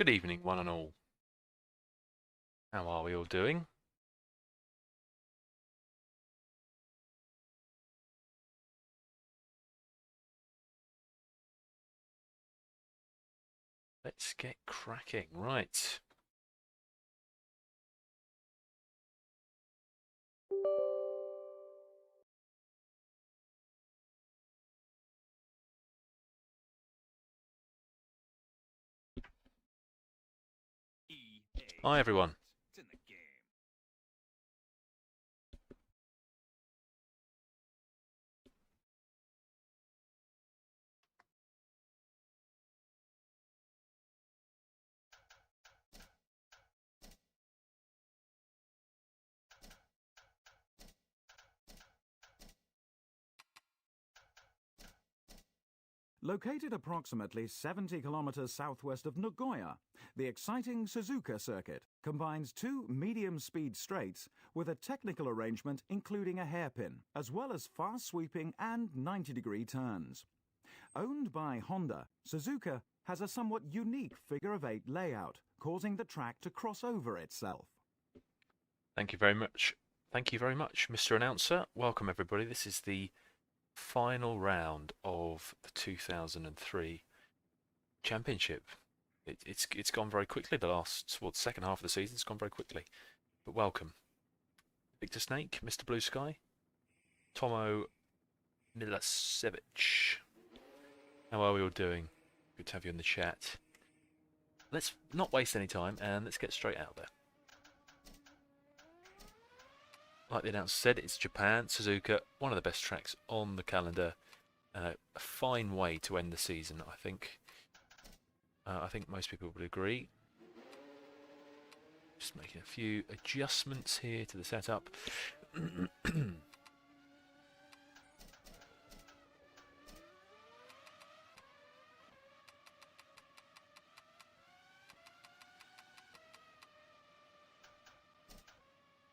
Good evening, one and all. How are we all doing? Let's get cracking. Right. Hi, everyone. Located approximately 70 kilometers southwest of Nagoya, the exciting Suzuka circuit combines two medium-speed straights with a technical arrangement including a hairpin, as well as fast-sweeping and 90-degree turns. Owned by Honda, Suzuka has a somewhat unique figure-of-eight layout, causing the track to cross over itself. Thank you very much. Thank you very much, Mr. Announcer. Welcome, everybody. This is the final round of the 2003 championship. It's gone very quickly. The second half of the season's gone very quickly. But welcome, Victor Snake, Mr. Blue Sky, Tomo Milosevic. How are we all doing? Good to have you in the chat. Let's not waste any time and let's get straight out there. Like the announcer said, it's Japan, Suzuka, one of the best tracks on the calendar. A fine way to end the season, I think. I think most people would agree. Just making a few adjustments here to the setup.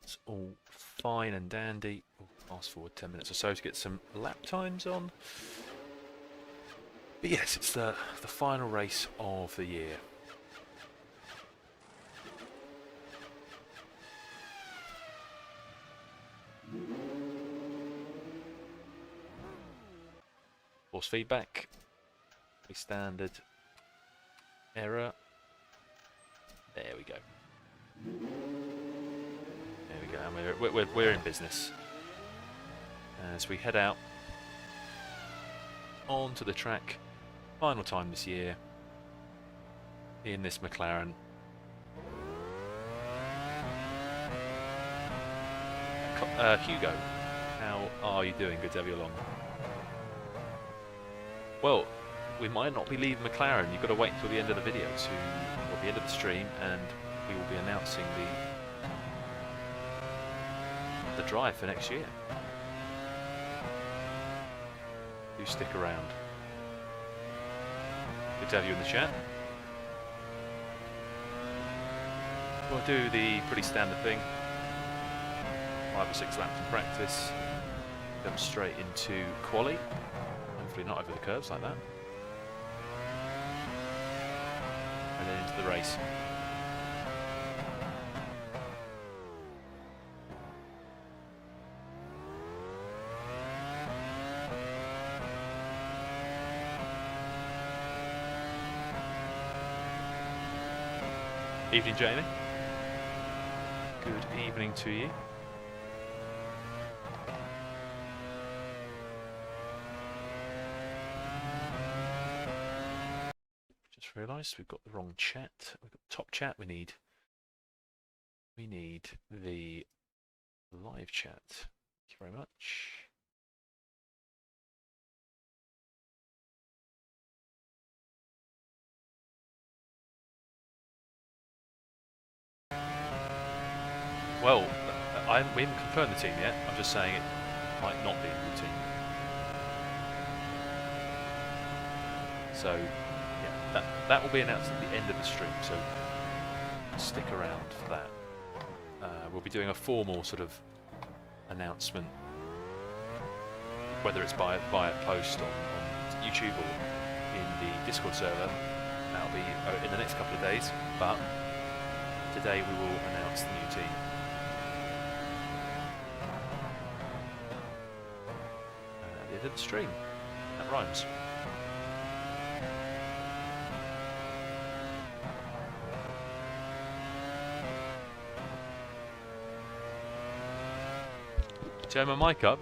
It's all fine and dandy. Fast forward 10 minutes or so to get some lap times on. But yes, it's the final race of the year. Force feedback. A standard error. There we go. There we go, and we're in business. As we head out onto the track, final time this year in this McLaren. Hugo, how are you doing? Good to have you along. Well, we might not be leaving McLaren. You've got to wait until the end of the video, or the end of the stream, and we will be announcing the drive for next year. Do stick around. Good to have you in the chat. We'll do the pretty standard thing. 5 or 6 laps in practice. Come straight into quali. Hopefully not over the curves like that. And then into the race. Evening, Jamie. Good evening to you. Just realised we've got the wrong chat. We've got top chat. We need the live chat. Thank you very much. Well, we haven't confirmed the team yet. I'm just saying it might not be the team. So, yeah, that will be announced at the end of the stream. So stick around for that. We'll be doing a formal sort of announcement, whether it's via post on YouTube or in the Discord server That'll be in the next couple of days, but today we will announce the new team. At the end of the stream. That rhymes. Turn my mic up.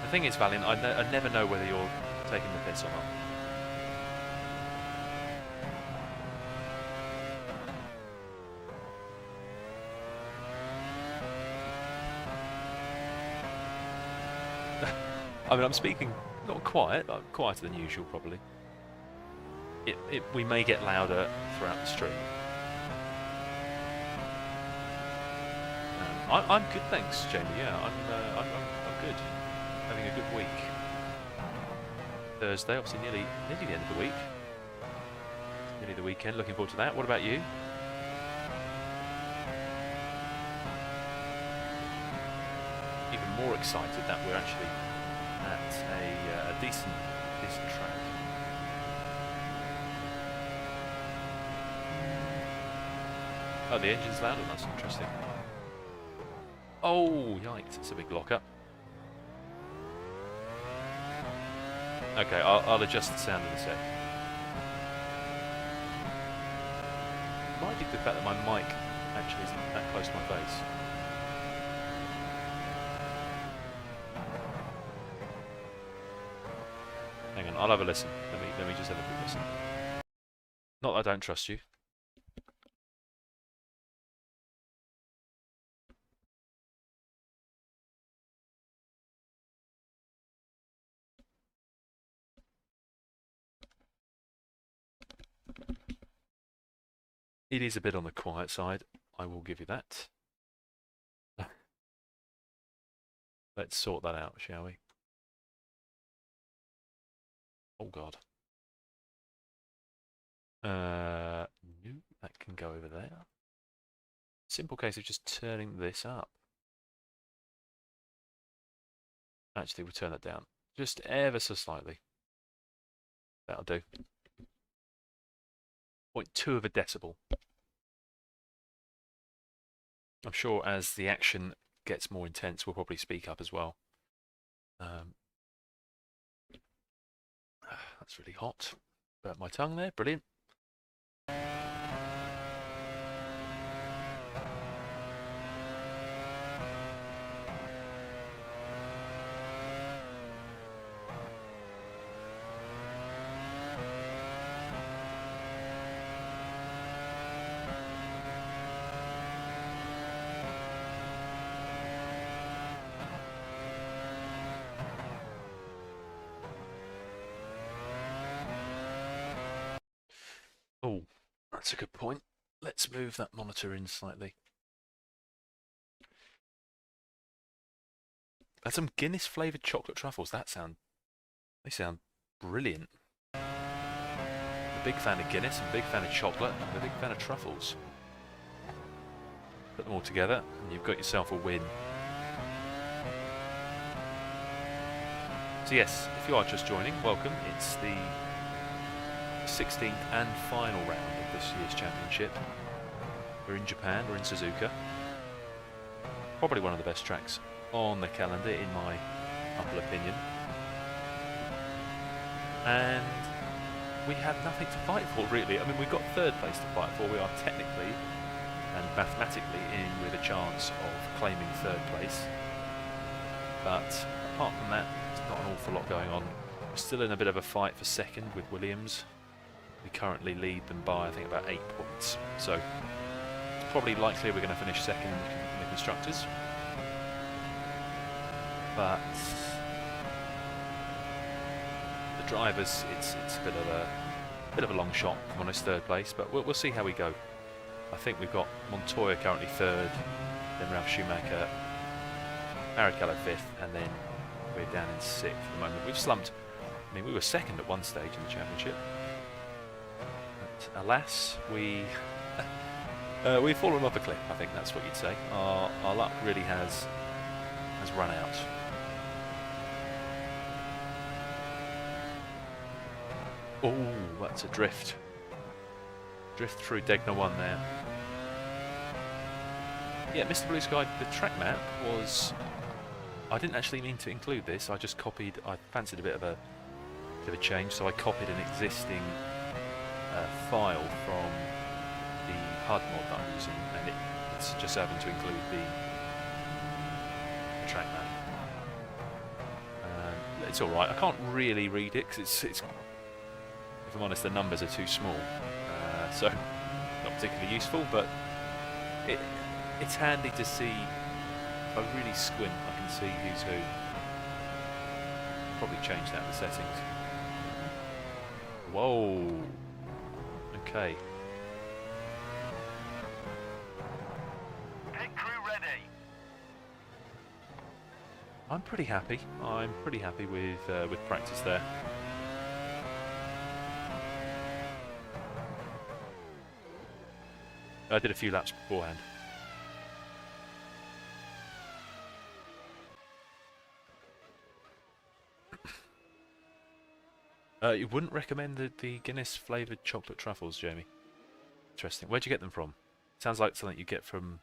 The thing is, Valiant, I never know whether you're taking the piss or not. I mean, I'm speaking not quiet, but quieter than usual, probably. We may get louder throughout the stream. I'm good, thanks, Jamie. Yeah, I'm good. Having a good week. Thursday, obviously nearly the end of the week. Nearly the weekend. Looking forward to that. What about you? Even more excited that we're actually at a decent track. Oh, the engine's louder. That's interesting. Oh, yikes! It's a big lockup. Okay, I'll adjust the sound in a sec. Might be the fact that my mic actually isn't that close to my face. Hang on, I'll have a listen. Let me just have a quick listen. Not that I don't trust you. It is a bit on the quiet side, I will give you that. Let's sort that out, shall we? Oh god. No, that can go over there. Simple case of just turning this up. Actually, we'll turn that down. Just ever so slightly. That'll do. 0.2 of a decibel. I'm sure as the action gets more intense, we'll probably speak up as well. That's really hot. Burnt my tongue there. Brilliant. Oh, that's a good point. Let's move that monitor in slightly. That's some Guinness flavoured chocolate truffles. They sound brilliant. I'm a big fan of Guinness, I'm a big fan of chocolate, I'm a big fan of truffles. Put them all together and you've got yourself a win. So yes, if you are just joining, welcome. It's the 16th and final round of this year's championship. We're in Japan, we're in Suzuka. Probably one of the best tracks on the calendar in my humble opinion. And we have nothing to fight for really. I mean, we've got third place to fight for. We are technically and mathematically in with a chance of claiming third place. But apart from that, there's not an awful lot going on. We're still in a bit of a fight for second with Williams. We currently lead them by, I think, about 8 points. So it's probably likely we're going to finish second in the constructors. But the drivers, it's a bit of a long shot on his third place, but we'll see how we go. I think we've got Montoya currently third, then Ralf Schumacher, Barrichello fifth, and then we're down in sixth at the moment. We've slumped. I mean, we were second at one stage in the championship. But alas, we've fallen off a cliff. I think that's what you'd say. Our luck really has run out. Oh, that's a drift. Drift through Degner 1 there. Yeah, Mr. Blue Sky, the track map was... I didn't actually mean to include this, I just copied... I fancied a bit of a change, so I copied an existing file from the HUD mod that I'm using, and it's just having to include the track map. It's alright, I can't really read it, because it's... If I'm honest, the numbers are too small, so not particularly useful, but it's handy to see. If I really squint, I can see who's who. Probably change that in the settings. Whoa. Okay. Pit crew ready. I'm pretty happy. I'm pretty happy with practice there. I did a few laps beforehand. You wouldn't recommend the Guinness flavoured chocolate truffles, Jamie? Interesting. Where'd you get them from? Sounds like something you get from...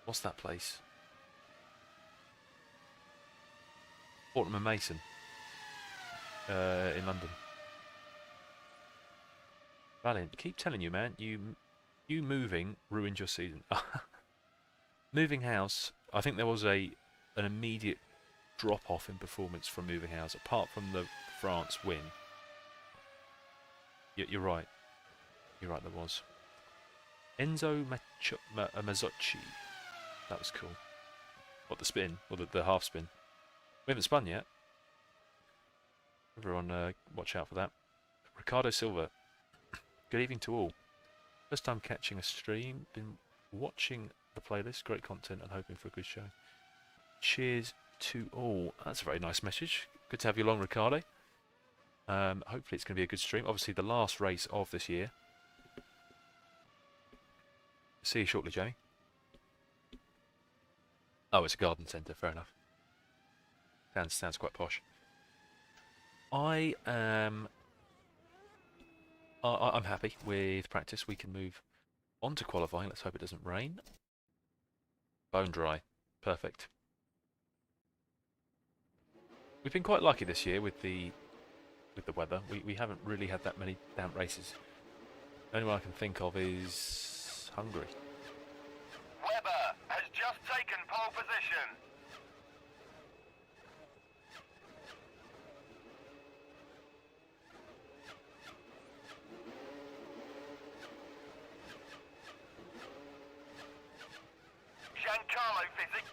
what's that place? Fortnum and Mason. In London. Valiant, keep telling you, man. You moving ruined your season. Moving house, I think there was an immediate drop-off in performance from moving house, apart from the France win. You're right. You're right, there was. Enzo Mazzocchi. That was cool. What, the spin? Or the half spin? We haven't spun yet. Everyone watch out for that. Ricardo Silva. Good evening to all. First time catching a stream. Been watching the playlist. Great content and hoping for a good show. Cheers to all. That's a very nice message. Good to have you along, Ricardo. Hopefully it's going to be a good stream. Obviously the last race of this year. See you shortly, Jamie. Oh, it's a garden centre. Fair enough. Sounds quite posh. I'm happy with practice. We can move on to qualifying. Let's hope it doesn't rain. Bone dry. Perfect. We've been quite lucky this year with the weather. We haven't really had that many damp races. The only one I can think of is Hungary. Webber has just taken pole position. Giancarlo Fizzi.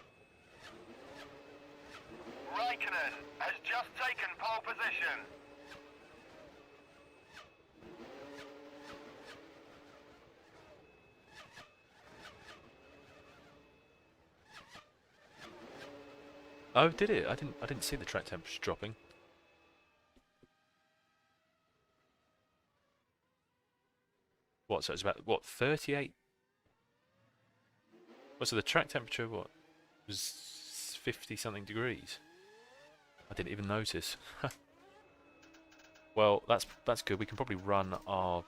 Raikkonen has just taken pole position. Oh, did it? I didn't see the track temperature dropping. What? So it's about what 38? What? So the track temperature what was 50 something degrees? I didn't even notice. Well, that's good. We can probably run our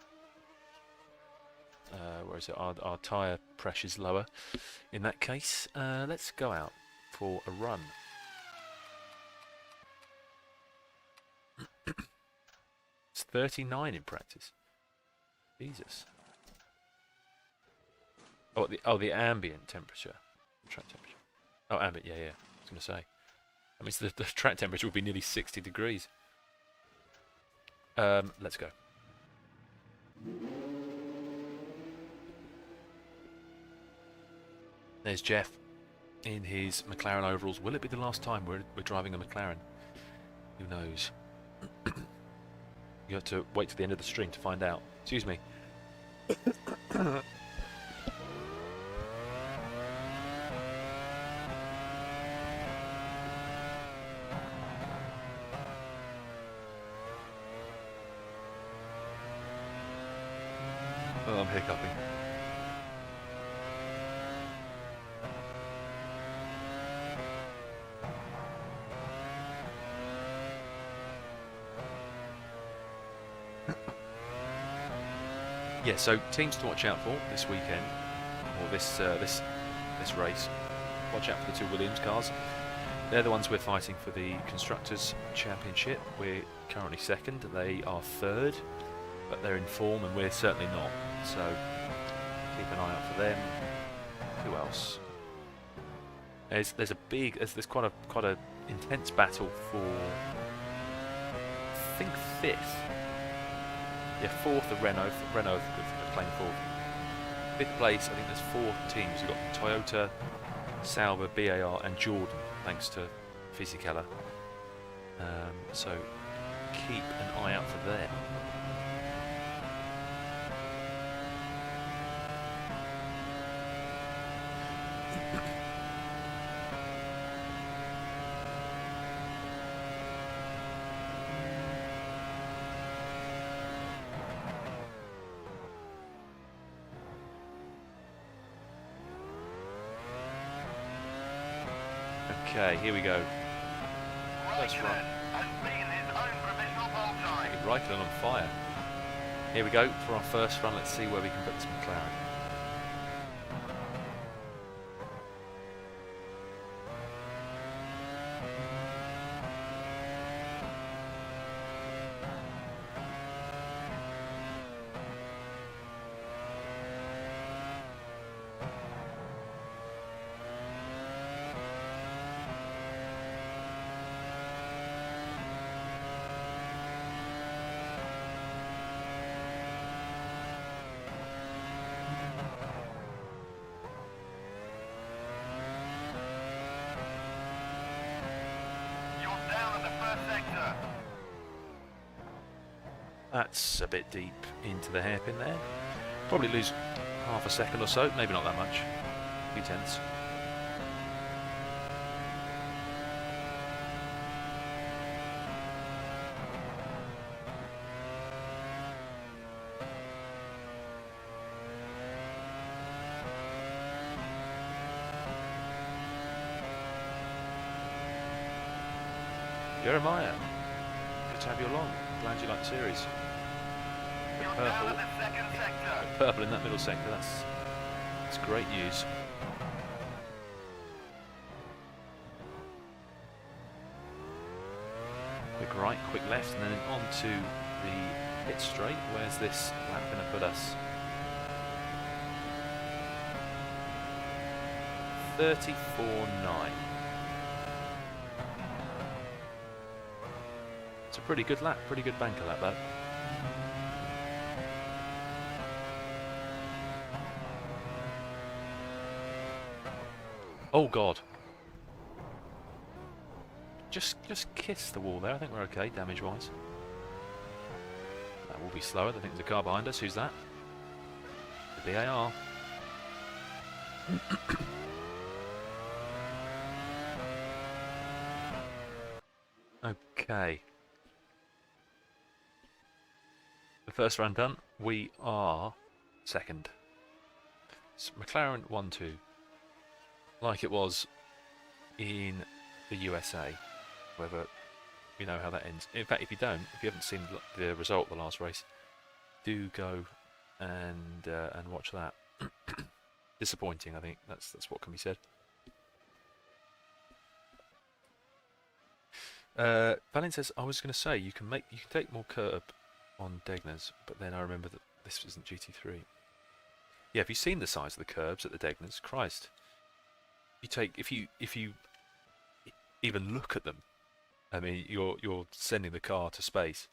where is it? Our tyre pressure's lower. In that case, let's go out for a run. It's 39 in practice. Jesus. Oh, the ambient temperature. Track temperature. Oh, ambient. Yeah. I was going to say. That means the track temperature would be nearly 60 degrees. Let's go. There's Jeff in his McLaren overalls. Will it be the last time we're driving a McLaren? Who knows? You have to wait to the end of the stream to find out. Excuse me. Oh, I'm hiccuping. Yeah, so teams to watch out for this weekend, or this race. Watch out for the two Williams cars. They're the ones we're fighting for the Constructors' Championship. We're currently second, they are third, but they're in form and we're certainly not. So keep an eye out for them. Who else? There's quite a intense battle for, I think, fifth. Yeah, fourth of Renault. Renault are playing fourth. Fifth place, I think there's four teams. You've got Toyota, Sauber, BAR, and Jordan, thanks to Fisichella. So keep an eye out for them. Okay, here we go. First run. has beaten his own provisional pole time. Raikkonen on fire. Here we go for our first run. Let's see where we can put this McLaren. That's a bit deep into the hairpin there. Probably lose half a second or so, maybe not that much. A few tenths. Jeremiah, good to have you along. Glad you like the series. Purple in that middle sector, that's great news. Quick right, quick left, and then on to the pit straight. Where's this lap going to put us? 34.9. It's a pretty good lap, pretty good banker lap that. Oh God. Just kiss the wall there. I think we're okay damage wise. That will be slower. I think there's a car behind us. Who's that? The BAR. Okay. The first run done. We are second. It's McLaren 1-2. Like it was in the USA. However, you know how that ends. In fact, if you haven't seen the result of the last race, do go and watch that. Disappointing, I think. That's what can be said. Valin says, I was going to say you can take more curb on Degners, but then I remember that this wasn't GT3. Yeah, have you seen the size of the curbs at the Degners? Christ. If you even look at them, I mean, you're sending the car to space.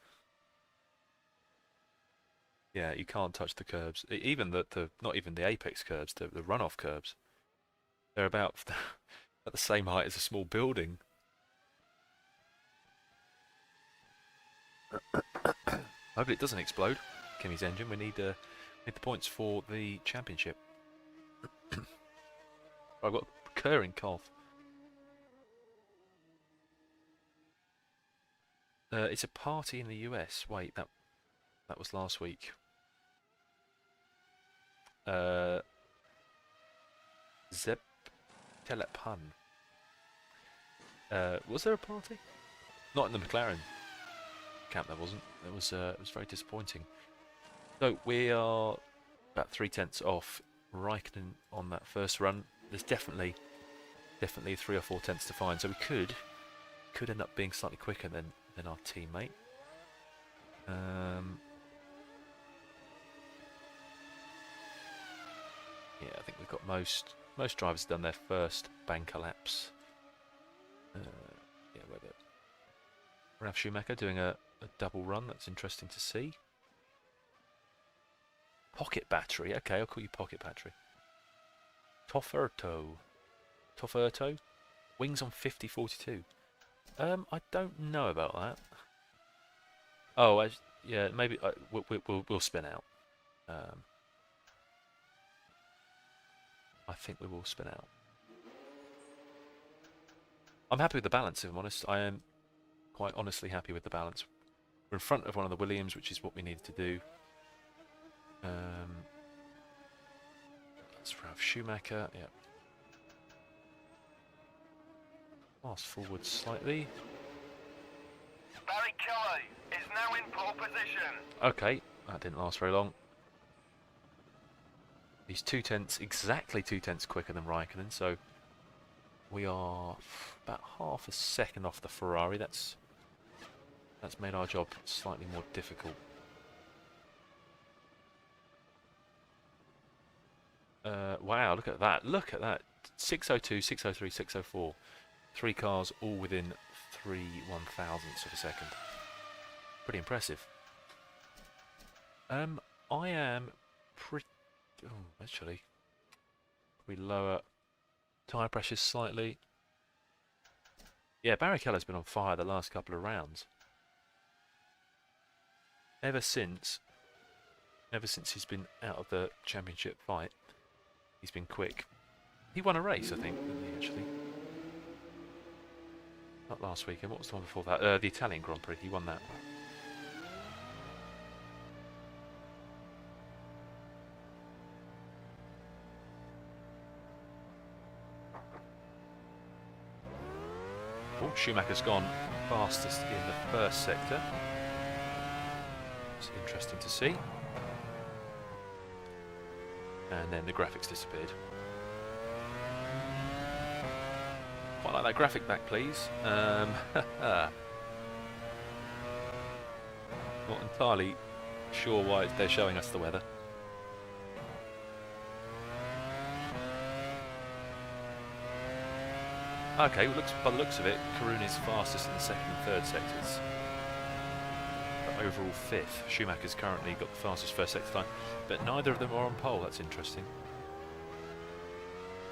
Yeah, you can't touch the curbs. Even not even the apex curbs, the runoff curbs. They're about at the same height as a small building. Hopefully it doesn't explode. Kimmy's engine. We need the points for the championship. I've got a recurring cough. It's a party in the US. Wait, that was last week. Zeb Telepan. Was there a party? Not in the McLaren camp. There wasn't. It was very disappointing. So we are about 3/10 off Raikkonen on that first run. There's definitely 3 or 4 tenths to find, so we could end up being slightly quicker than our teammate. Yeah, I think we've got most drivers have done their first banker laps. Yeah, whether Ralf Schumacher doing a double run, that's interesting to see. Pocket battery, okay, I'll call you pocket battery. Tofferto, wings on 50/42. I don't know about that. Oh, yeah, maybe we'll spin out. I think we will spin out. I'm happy with the balance, if I'm honest. I am quite honestly happy with the balance. We're in front of one of the Williams, which is what we needed to do. That's Ralf Schumacher, yeah. Fast forward slightly. Barrichello is now in pole position. Okay, that didn't last very long. He's 2 tenths, exactly 2 tenths quicker than Raikkonen, so we are about half a second off the Ferrari. That's made our job slightly more difficult. Wow, look at that. Look at that. 602, 603, 604. 3 cars all within 3/1000ths of a second. Pretty impressive. I am pretty... Oh, actually. We lower tyre pressures slightly. Yeah, Barrichello's been on fire the last couple of rounds. Ever since he's been out of the championship fight, he's been quick. He won a race, I think, didn't he, actually? Not last weekend. What was the one before that? The Italian Grand Prix. He won that. Oh, Schumacher's gone fastest in the first sector. It's interesting to see. And then the graphics disappeared. Quite like that graphic back, please. Not entirely sure why they're showing us the weather. Okay, by the looks of it, Karun is fastest in the second and third sectors. But overall 5th. Schumacher's currently got the fastest first sector time, but neither of them are on pole. That's interesting.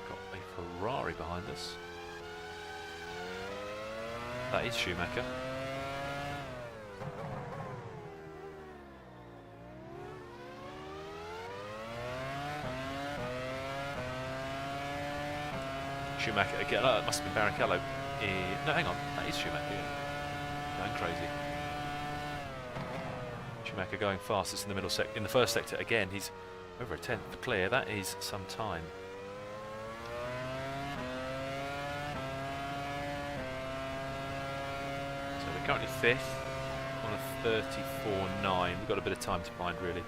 Got a Ferrari behind us. That is Schumacher. Schumacher again. Oh, that must have been Barrichello. No, hang on. That is Schumacher. Going crazy. Schumacher going fastest in the middle in the first sector. Again, he's over a tenth clear. That is some time. So we're currently 5th on a 34.9. We've got a bit of time to find, really.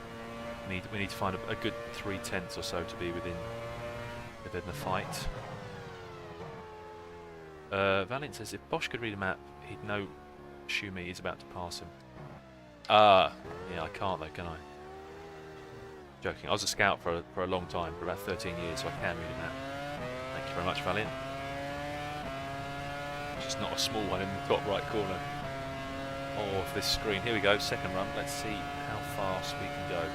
We need to find a good 3 tenths or so to be within the fight. Valiant says if Bosch could read a map, he'd know Schumi is about to pass him. Yeah, I can't though, can I? Joking. I was a scout for a long time, for about 13 years, so I can read a map. Thank you very much, Valiant. Just not a small one in the top right corner of this screen. Here we go, second run. Let's see how fast we can go.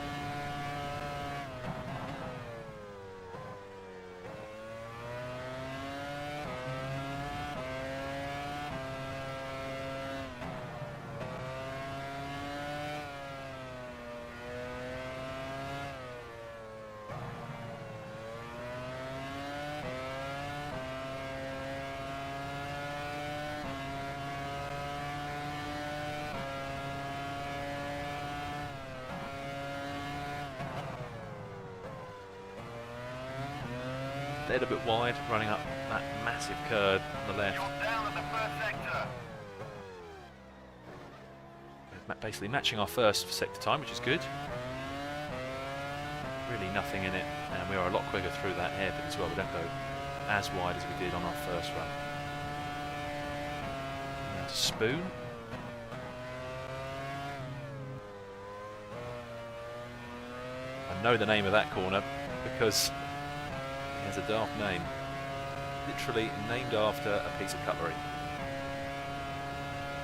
Dead a bit wide, running up that massive curve on the left. You're down at the first sector. Basically matching our first sector time, which is good. really nothing in it, and we are a lot quicker through that hairpin as well. We don't go as wide as we did on our first run. Now to Spoon. I know the name of that corner because it has a daft name. Literally named after a piece of cutlery.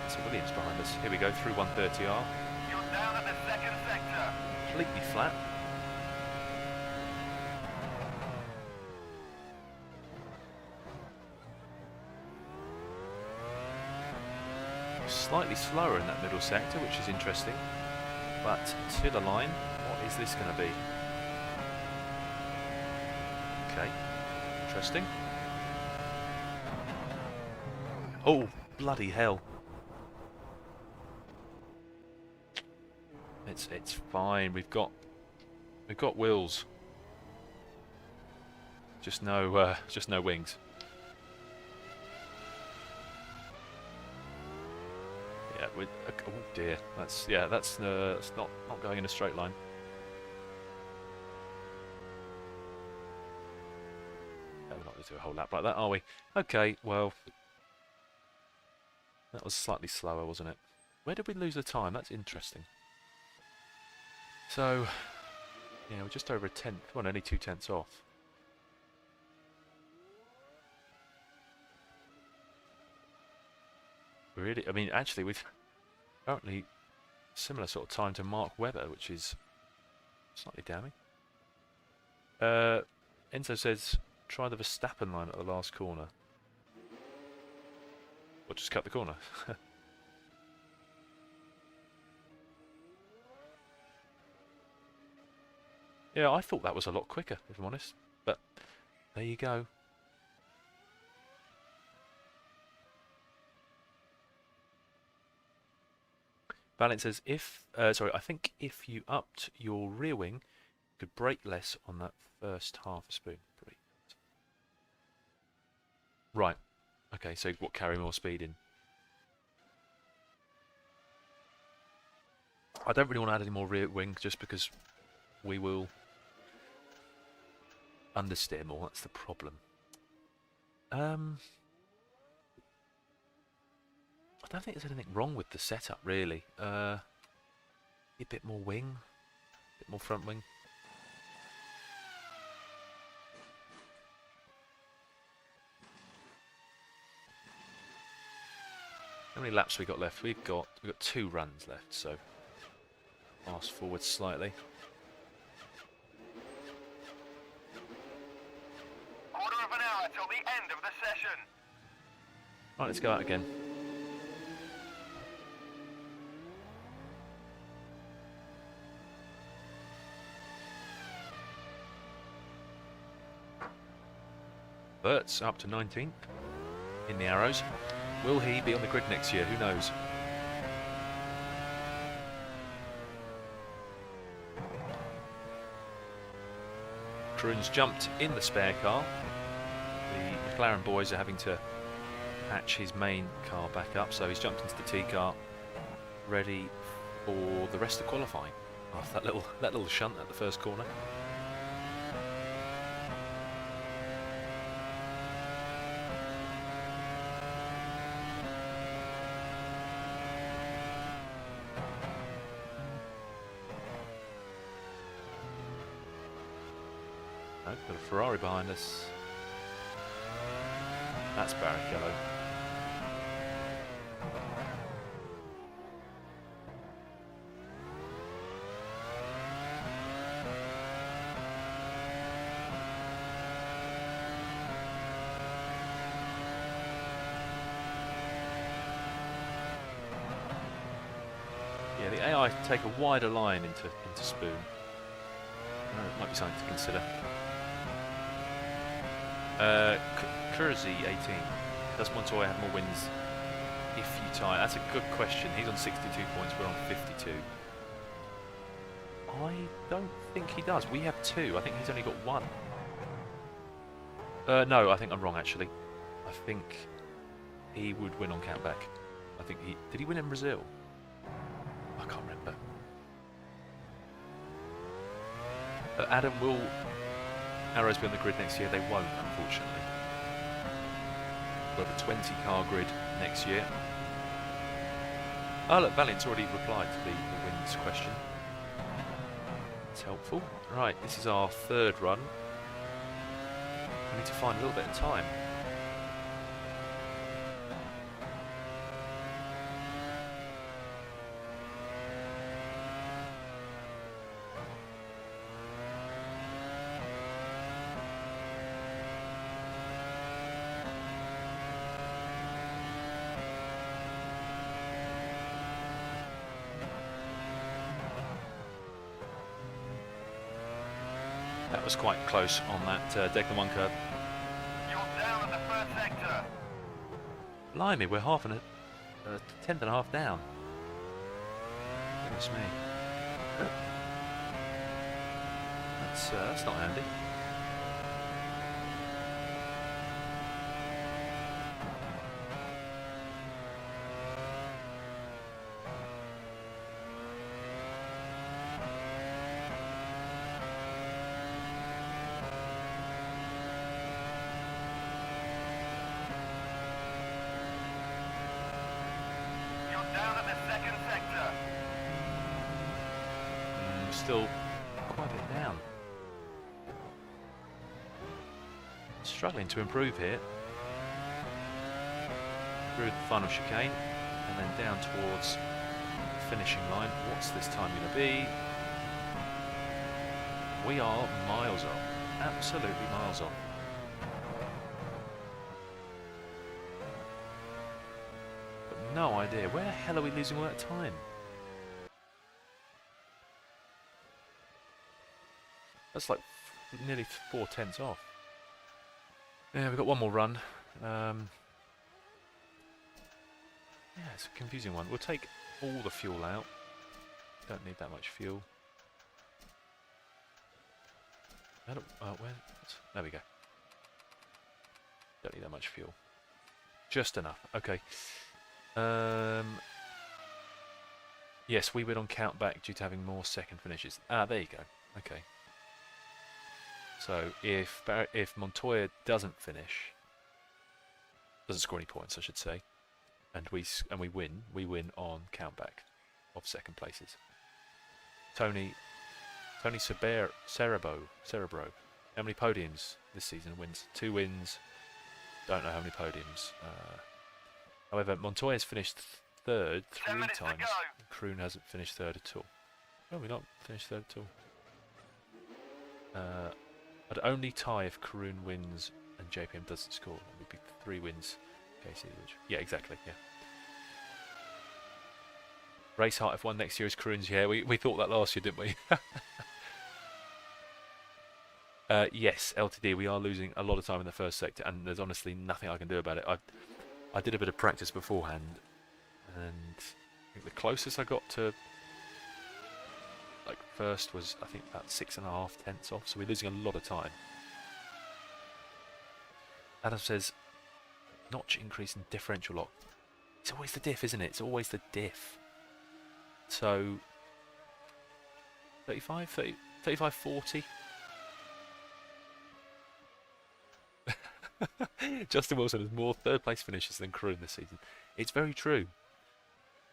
So Williams behind us. Here we go through 130R. You're down at the second sector. Completely flat. Slightly slower in that middle sector, which is interesting. But to the line, what is this going to be? Okay, interesting. Oh, bloody hell. It's fine. We've got wheels. Just no wings. Yeah, oh dear. That's not going in a straight line. No, we're not going to do a whole lap like that, are we? Okay, well, that was slightly slower, wasn't it? Where did we lose the time? That's interesting. So, yeah, we're just over a tenth. Well, only 2/10 off. Really, I mean, actually, we've currently similar sort of time to Mark Webber, which is slightly damning. Enzo says, try the Verstappen line at the last corner. Or just cut the corner. Yeah, I thought that was a lot quicker, if I'm honest. But there you go. Valent says, I think if you upped your rear wing, you could brake less on that first half a spoon. Right. Okay, so what, carry more speed in? I don't really want to add any more rear wing just because we will understeer more. That's the problem. I don't think there's anything wrong with the setup, really. A bit more wing, a bit more front wing. How many laps we got left? We've got 2 runs left, so fast forward slightly. Quarter of an hour till the end of the session. Right, let's go out again. Bert's up to 19th in the arrows. Will he be on the grid next year? Who knows? Karun's jumped in the spare car. The McLaren boys are having to patch his main car back up, so he's jumped into the T car, ready for the rest of qualifying. After that little shunt at the first corner. Got a Ferrari behind us. That's Barrichello. Yeah, the AI take a wider line into Spoon. It might be something to consider. Kurzi 18. Does Montoya have more wins if you tie? That's a good question. He's on 62 points, we're on 52. I don't think he does. We have 2. I think he's only got 1. No, I think I'm wrong actually. I think he would win on countback. I think did he win in Brazil? I can't remember. Adam, will Arrows be on the grid next year? They won't, unfortunately. We'll have a 20 car grid next year. Oh look, Valiant's already replied to the wins question. It's helpful. Right, this is our third run. We need to find a little bit of time. That was quite close on that Deck the One curve. You're down in the first sector. Blimey, we're half and a tenth and a half down. Goodness me. That's not handy. You're down in the second sector. Still quite a bit down. Struggling to improve here. Through the final chicane and then down towards the finishing line. What's this time going to be? We are miles off. Absolutely miles off. But no idea. Where the hell are we losing all that time? That's like nearly 4/10 off. Yeah, we've got one more run. Yeah, it's a confusing one. We'll take all the fuel out. Don't need that much fuel. There we go. Don't need that much fuel. Just enough. Okay. Yes, we win on countback due to having more second finishes. Ah, there you go. Okay. So if Montoya doesn't finish, doesn't score any points, I should say, and we win on countback of second places. Tony Cerebro. How many podiums this season? Wins 2 wins. Don't know how many podiums. However, Montoya's finished third 3 minutes to times. go. Karun hasn't finished third at all. No, we're not finished third at all. I'd only tie if Karun wins and JPM doesn't score. It would be 3 wins. KC, yeah, exactly. Yeah. Race Heart F1 next year is Karun's. Yeah, we thought that last year, didn't we? Yes, LTD. We are losing a lot of time in the first sector, and there's honestly nothing I can do about it. I did a bit of practice beforehand, and I think the closest I got to like first was I think about 6.5 off. So we're losing a lot of time. Adam says, notch increase in differential lock. It's always the diff, isn't it? It's always the diff. So 35, 30, 35, 40. Justin Wilson has more third place finishes than Karun this season. It's very true.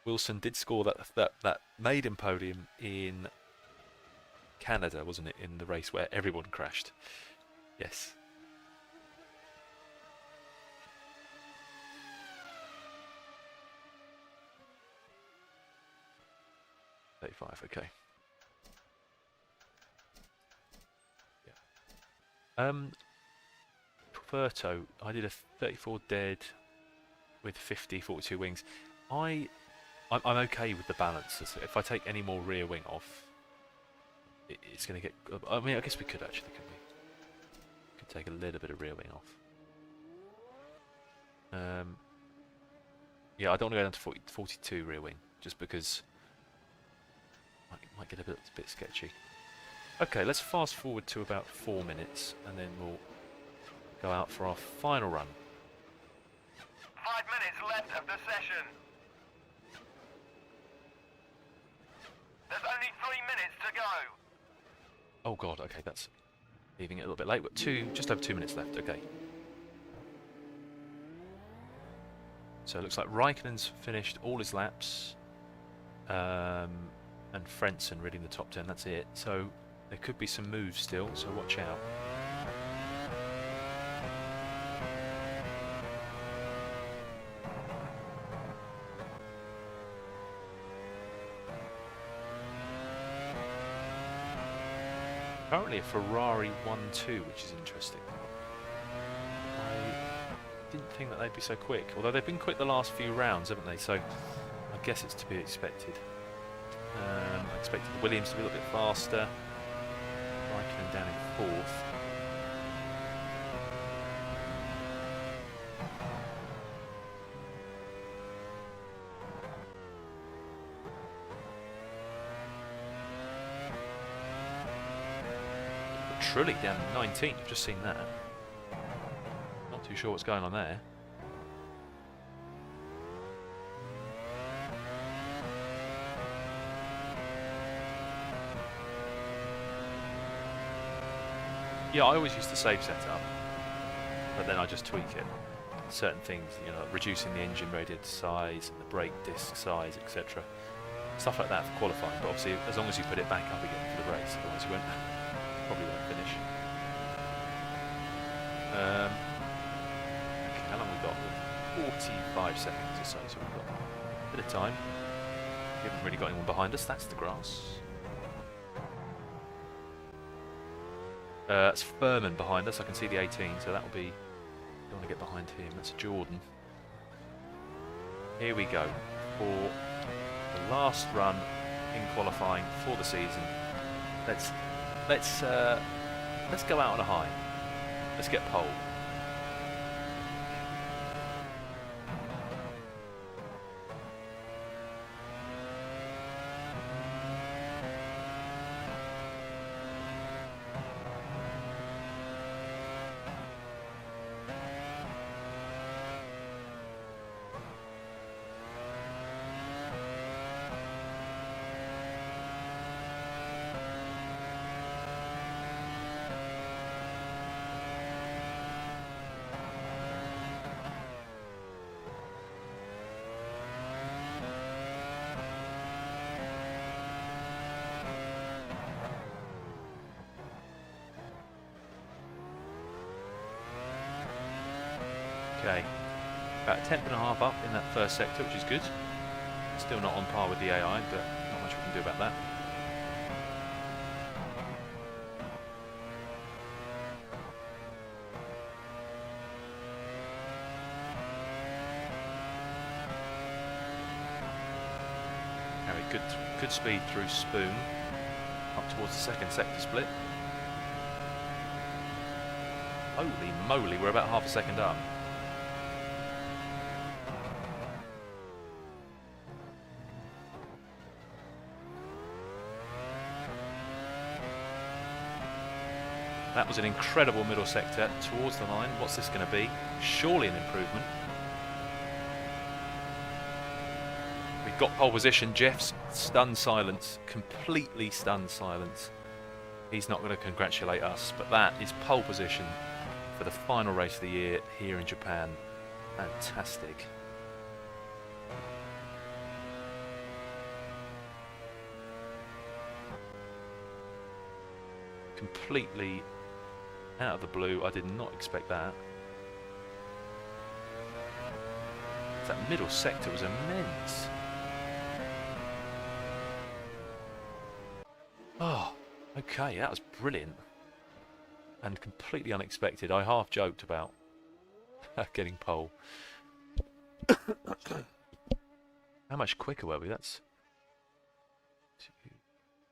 Wilson did score that maiden podium in Canada, wasn't it? In the race where everyone crashed. Yes. Okay. Yeah. Puerto, I did a 34 dead with 42 wings. I'm okay with the balance. If I take any more rear wing off, it's going to get. I mean, I guess we could actually, couldn't we? Could take a little bit of rear wing off. Yeah, I don't want to go down to 42 rear wing just because. Might get a bit sketchy. Okay, let's fast forward to about 4 minutes and then we'll go out for our final run. 5 minutes left of the session. There's only 3 minutes to go. Oh god, okay, that's leaving it a little bit late. But just over 2 minutes left. Okay. So it looks like Raikkonen's finished all his laps, and Frentzen reading the top 10. That's it. So there could be some moves still. So watch out. Currently a Ferrari 1-2, which is interesting. I didn't think that they'd be so quick, although they've been quick the last few rounds, haven't they? So I guess it's to be expected. I expected the Williams to be a little bit faster. Raikkonen down in 4th. Trulli down in 19th, I've just seen that. Not too sure what's going on there. Yeah, I always use the save setup, but then I just tweak it. Certain things, you know, like reducing the engine radiator size, and the brake disc size, etc. Stuff like that for qualifying, but obviously as long as you put it back up again for the race, otherwise you won't. Probably won't finish. Okay, how long have we got? 45 seconds or so, so we've got a bit of time. We haven't really got anyone behind us, that's the grass. It's Furman behind us, I can see the 18, so that'll be... Don't want to get behind him, that's Jordan. Here we go, for the last run in qualifying for the season. Let's go out on a high. Let's get pole. Okay, about a tenth and a half up in that first sector, which is good. Still not on par with the AI, but not much we can do about that. Harry, good speed through Spoon, up towards the second sector split. Holy moly, we're about half a second up. That was an incredible middle sector towards the line. What's this going to be? Surely an improvement. We've got pole position. Jeff's stunned silence, completely stunned silence. He's not going to congratulate us, but that is pole position for the final race of the year here in Japan. Fantastic. Completely out of the blue. I did not expect that. That middle sector was immense. Oh, okay, that was brilliant. And completely unexpected. I half joked about getting pole. How much quicker were we? That's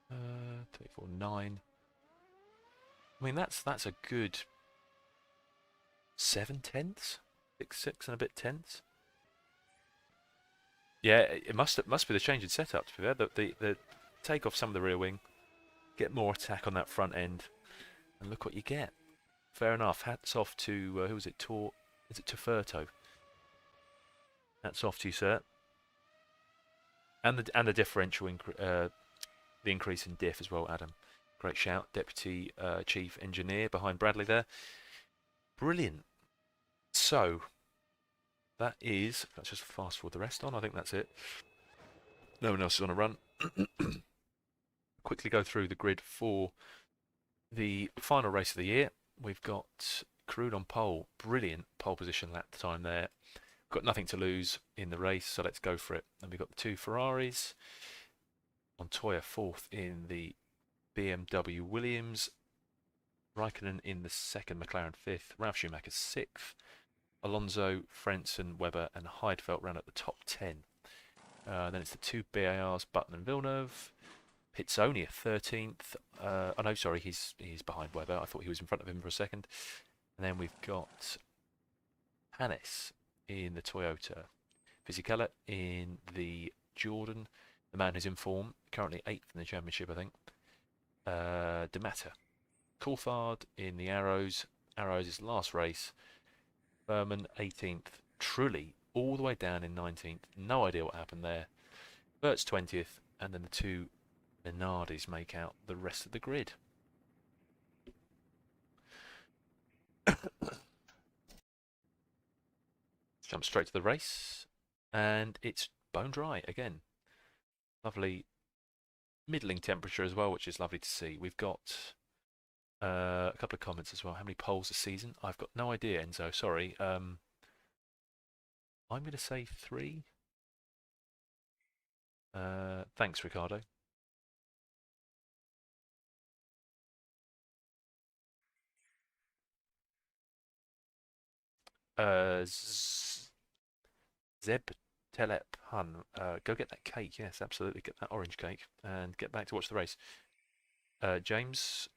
24, 9. I mean, that's a good 7 tenths, 6 and a bit tenths. Yeah, it must be the change in setup. To be fair, the take off some of the rear wing, get more attack on that front end, and look what you get. Fair enough. Hats off to who was it? Is it Tofurto? Hats off to you, sir. And the differential the increase in diff as well, Adam. Great shout, Deputy Chief Engineer behind Bradley there. Brilliant. So, that is... Let's just fast forward the rest on. I think that's it. No one else is on a run. Quickly go through the grid for the final race of the year. We've got Karun on pole. Brilliant pole position lap time there. Got nothing to lose in the race, so let's go for it. And we've got the two Ferraris. Montoya fourth in the BMW Williams. Raikkonen in the second, McLaren fifth. Ralf Schumacher sixth. Alonso, Frentzen, Webber and Heidfeld ran at the top 10. Then it's the two BARs, Button and Villeneuve. Pitt's only a 13th. Oh no, sorry, he's behind Webber. I thought he was in front of him for a second. And then we've got Hannes in the Toyota. Fisichella in the Jordan. The man who's in form, currently 8th in the championship, I think. Demata. Coulthard in the Arrows. Arrows is last race. Berman 18th. Trulli all the way down in 19th. No idea what happened there. Bert's 20th. And then the two Minardis make out the rest of the grid. Jump straight to the race. And it's bone dry again. Lovely middling temperature as well, which is lovely to see. We've got a couple of comments as well. How many poles a season? I've got no idea, Enzo. Sorry. I'm going to say 3. Thanks, Ricardo. Zeb Telep Hun. Go get that cake. Yes, absolutely. Get that orange cake and get back to watch the race. James,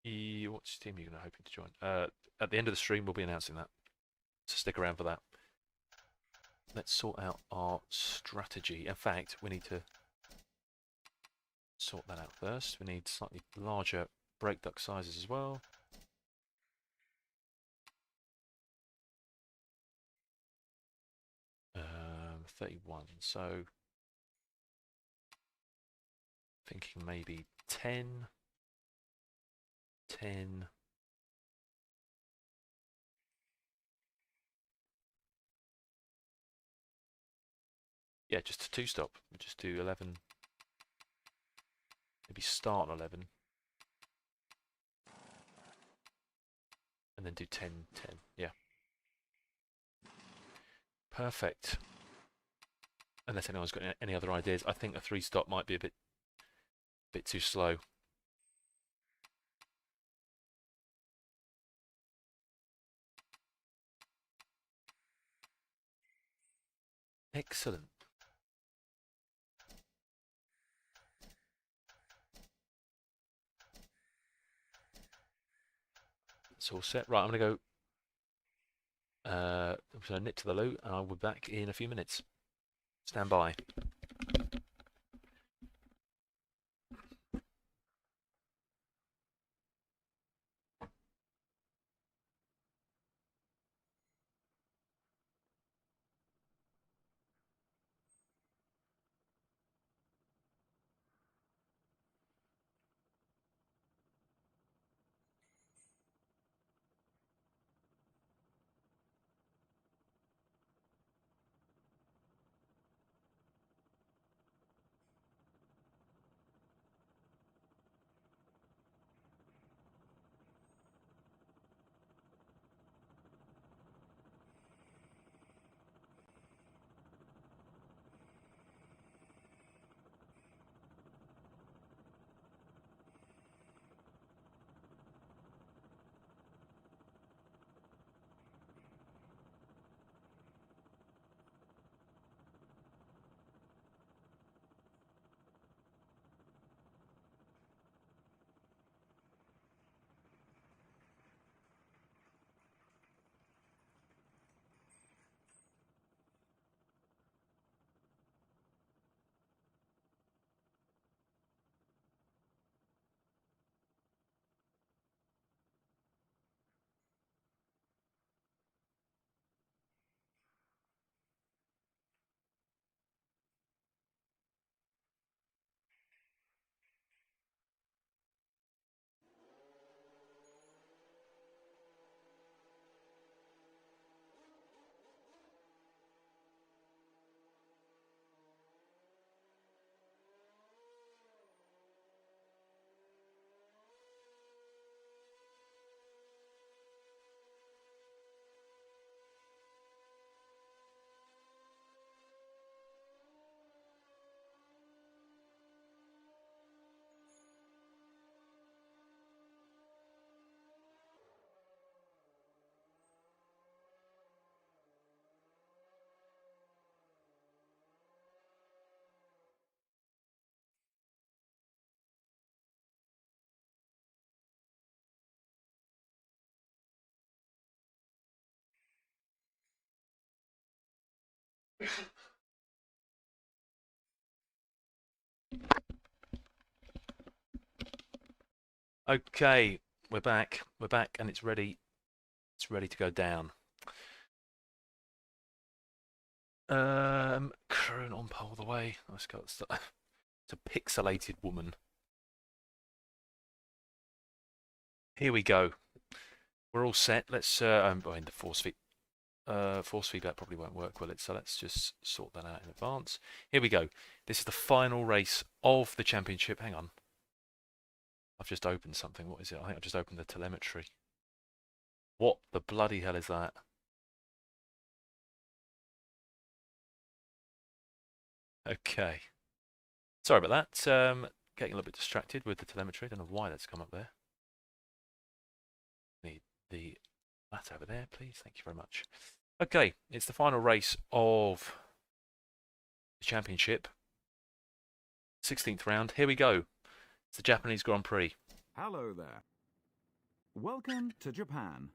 what team are you hoping to join? At the end of the stream, we'll be announcing that. So stick around for that. Let's sort out our strategy. In fact, we need to sort that out first. We need slightly larger brake duct sizes as well. Um, 31. So thinking maybe 10. 10. Yeah, just a 2-stop. We'll just do 11. Maybe start on 11. And then do 10, 10. Yeah. Perfect. Unless anyone's got any other ideas. I think a 3-stop might be a bit too slow. Excellent. It's all set. Right, I'm going to go nip to the loo and I'll be back in a few minutes. Stand by. Okay, we're back. We're back, and it's ready. It's ready to go down. Karun on pole the way. Let's go. It's a pixelated woman. Here we go. We're all set. Let's. I mean, the force feedback probably won't work, will it? So let's just sort that out in advance. Here we go. This is the final race of the championship. Hang on. I've just opened something. What is it? I think I've just opened the telemetry. What the bloody hell is that? Okay. Sorry about that. Getting a little bit distracted with the telemetry. Don't know why that's come up there. Need the that over there, please. Thank you very much. Okay, it's the final race of the championship. 16th round. Here we go. It's the Japanese Grand Prix. Hello there. Welcome to Japan.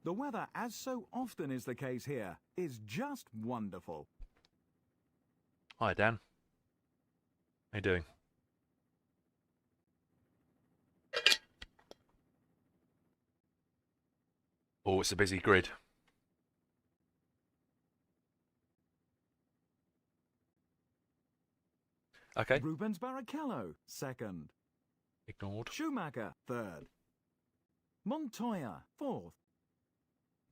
The weather, as so often is the case here, is just wonderful. Hi, Dan. How you doing? Oh, it's a busy grid. Okay. Rubens Barrichello, second. Ignored. Schumacher, third. Montoya, fourth.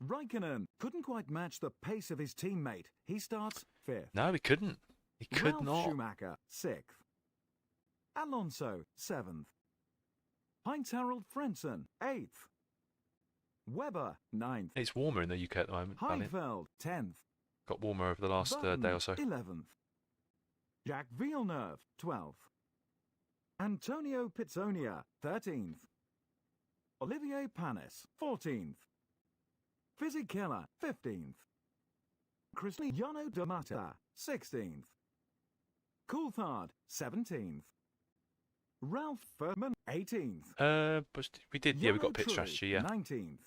Raikkonen couldn't quite match the pace of his teammate. He starts fifth. No, he couldn't. He could Ralph not. Schumacher, sixth. Alonso, seventh. Heinz-Harald Frentzen, eighth. Weber, ninth. It's warmer in the UK at the moment. Valiant. Heidfeld, 10th. Got warmer over the last day or so. 11th. Jacques Villeneuve, 12th. Antonio Pizzonia, 13th. Olivier Panis, 14th. Fisichella, 15th. Cristiano D'Amata, 16th. Coulthard, 17th. Ralph Furman, 18th. But we did, yeah, we got pit strategy, yeah. 19th.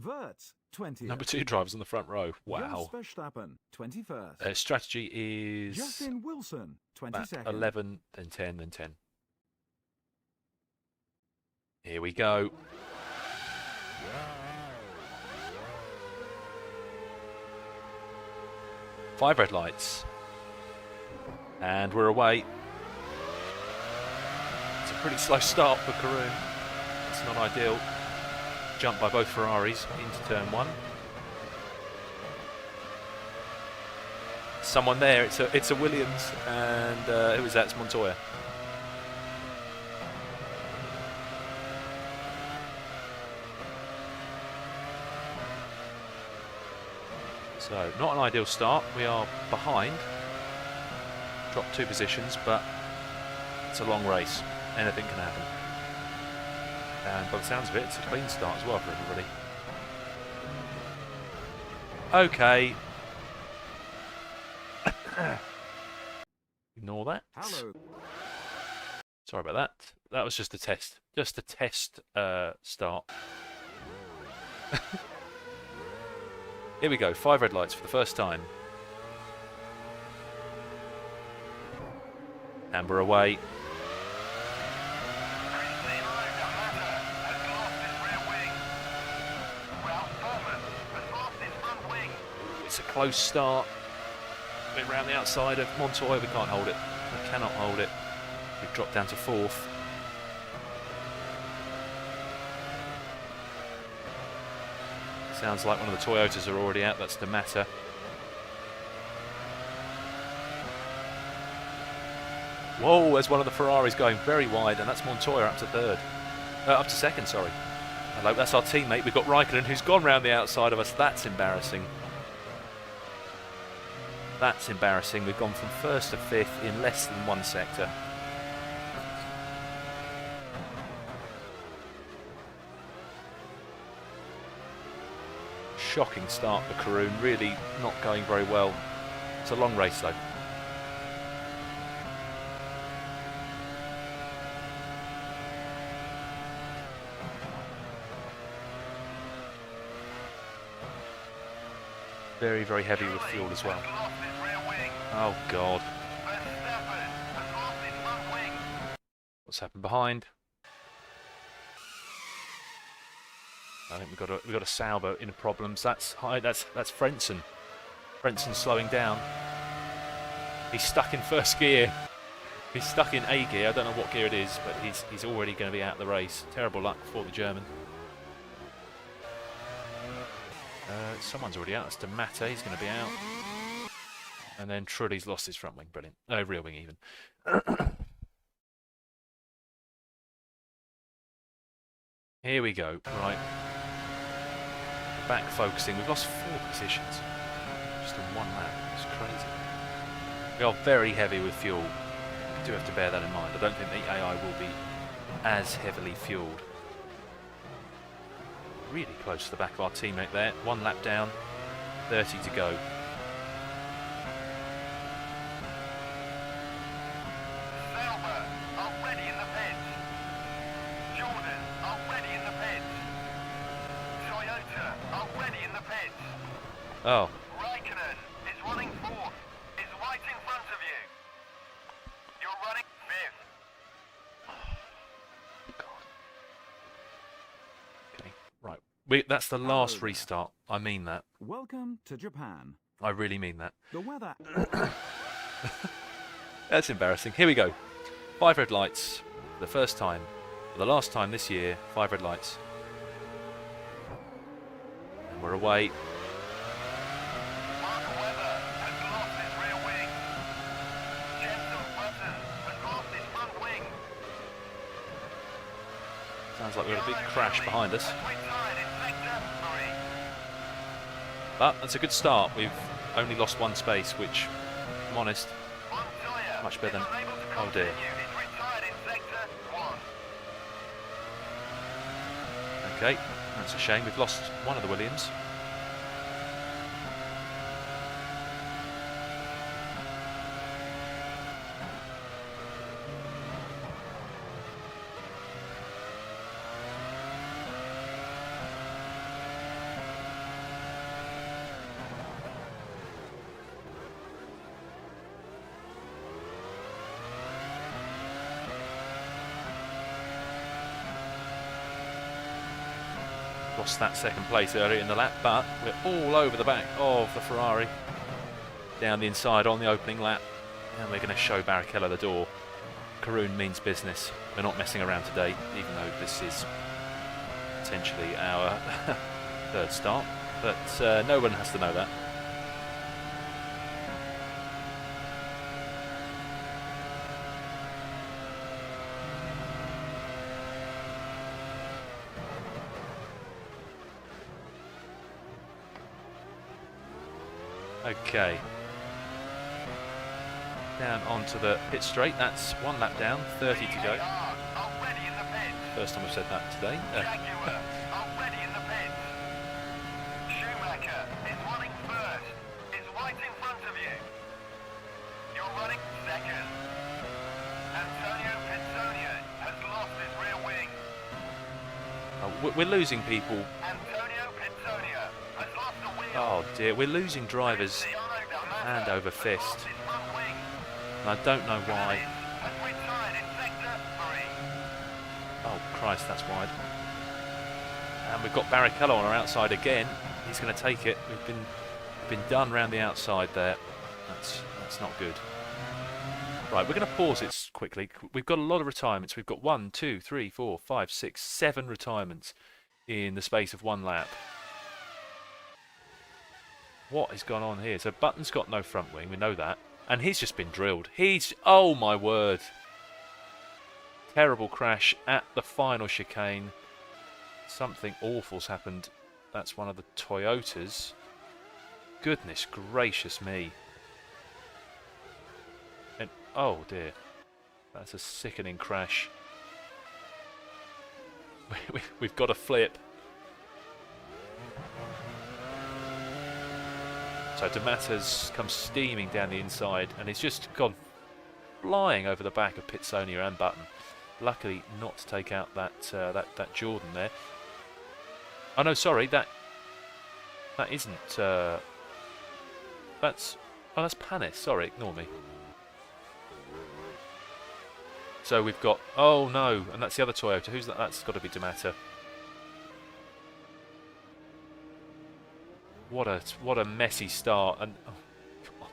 Wirtz, 20th. Number 2 drivers on the front row. Wow. Jos Verstappen, 21st. Strategy is Justin Wilson, 22nd. 11, then 10, then 10. Here we go. Five red lights. And we're away. It's a pretty slow start for Karun. It's not ideal. Jump by both Ferraris into turn 1. Someone there. It's a Williams, and who was that? It's Montoya. So not an ideal start. We are behind. Dropped 2 positions, but it's a long race. Anything can happen. And by the sounds of it, it's a clean start as well for everybody. Okay. Ignore that. Hello. Sorry about that. That was just a test. Just a test start. Here we go. 5 red lights for the first time. And we're away. It's a close start. Been round the outside of Montoya. We can't hold it. We cannot hold it. We've dropped down to 4th. Sounds like one of the Toyotas are already out. That's the matter. Whoa, there's one of the Ferraris going very wide, and that's Montoya up to 3rd. Up to 2nd, sorry. Hello, that's our teammate. We've got Raikkonen, who's gone round the outside of us. That's embarrassing. That's embarrassing. We've gone from 1st to 5th in less than 1 sector. Shocking start for Karun. Really not going very well. It's a long race though. Very, very heavy with fuel as well. Oh God. What's happened behind? I think we've got a Sauber in problems. That's high. That's Frentzen. Frentzen's slowing down. He's stuck in first gear. He's stuck in A gear. I don't know what gear it is, but he's already going to be out of the race. Terrible luck for the German. Someone's already out. That's De Matte. He's going to be out. And then Trulli's lost his front wing. Brilliant. No, rear wing even. Here we go. Right. Back focusing. We've lost 4 positions. Just in one lap. It's crazy. We are very heavy with fuel. We do have to bear that in mind. I don't think the AI will be as heavily fueled. Really close to the back of our teammate there. 1 lap down. 30 to go. Oh. Raikkonen is running 4th. Is right in front of you. You're running 5th. God. Okay, right. That's the last restart. I mean that. Welcome to Japan. I really mean that. The weather. That's embarrassing. Here we go. 5 red lights. The first time. For the last time this year. 5 red lights. And we're away. Sounds like we've got a big crash behind us. But that's a good start. We've only lost 1 space, which, if I'm honest, much better than... Oh dear. Okay, that's a shame. We've lost one of the Williams. Lost that 2nd place earlier in the lap, but we're all over the back of the Ferrari. Down the inside on the opening lap. And we're going to show Barrichello the door. Karun means business. We're not messing around today, even though this is potentially our 3rd start. But no one has to know that. Okay. Down onto the pit straight. That's 1 lap down, 30 to go. First time I've said that today. Already in the pit. Schumacher is running 1st. Is right in front of you. You're running 2nd. Antonio Petsonia has lost his rear wing. Oh, we're losing people. Antonio Petsonia has lost a wheel. Oh dear, we're losing drivers hand over fist. And I don't know why. Oh Christ, that's wide. And we've got Barrichello on our outside again. He's going to take it. We've been done round the outside there. That's not good. Right, we're going to pause it quickly. We've got a lot of retirements. We've got 1, 2, 3, 4, 5, 6, 7 retirements in the space of 1 lap. What has gone on here? So Button's got no front wing, we know that. And he's just been drilled. Oh my word. Terrible crash at the final chicane. Something awful's happened. That's one of the Toyotas. Goodness gracious me. And oh dear. That's a sickening crash. We've got a flip. So De Matte's come steaming down the inside and he's just gone flying over the back of Petsonia and Button. Luckily not to take out that Jordan there. Oh no, sorry, that isn't that's Panis. Sorry, ignore me. So we've got, oh no, and that's the other Toyota. Who's that? That's got to be D'Amata. What a messy start, and oh, God.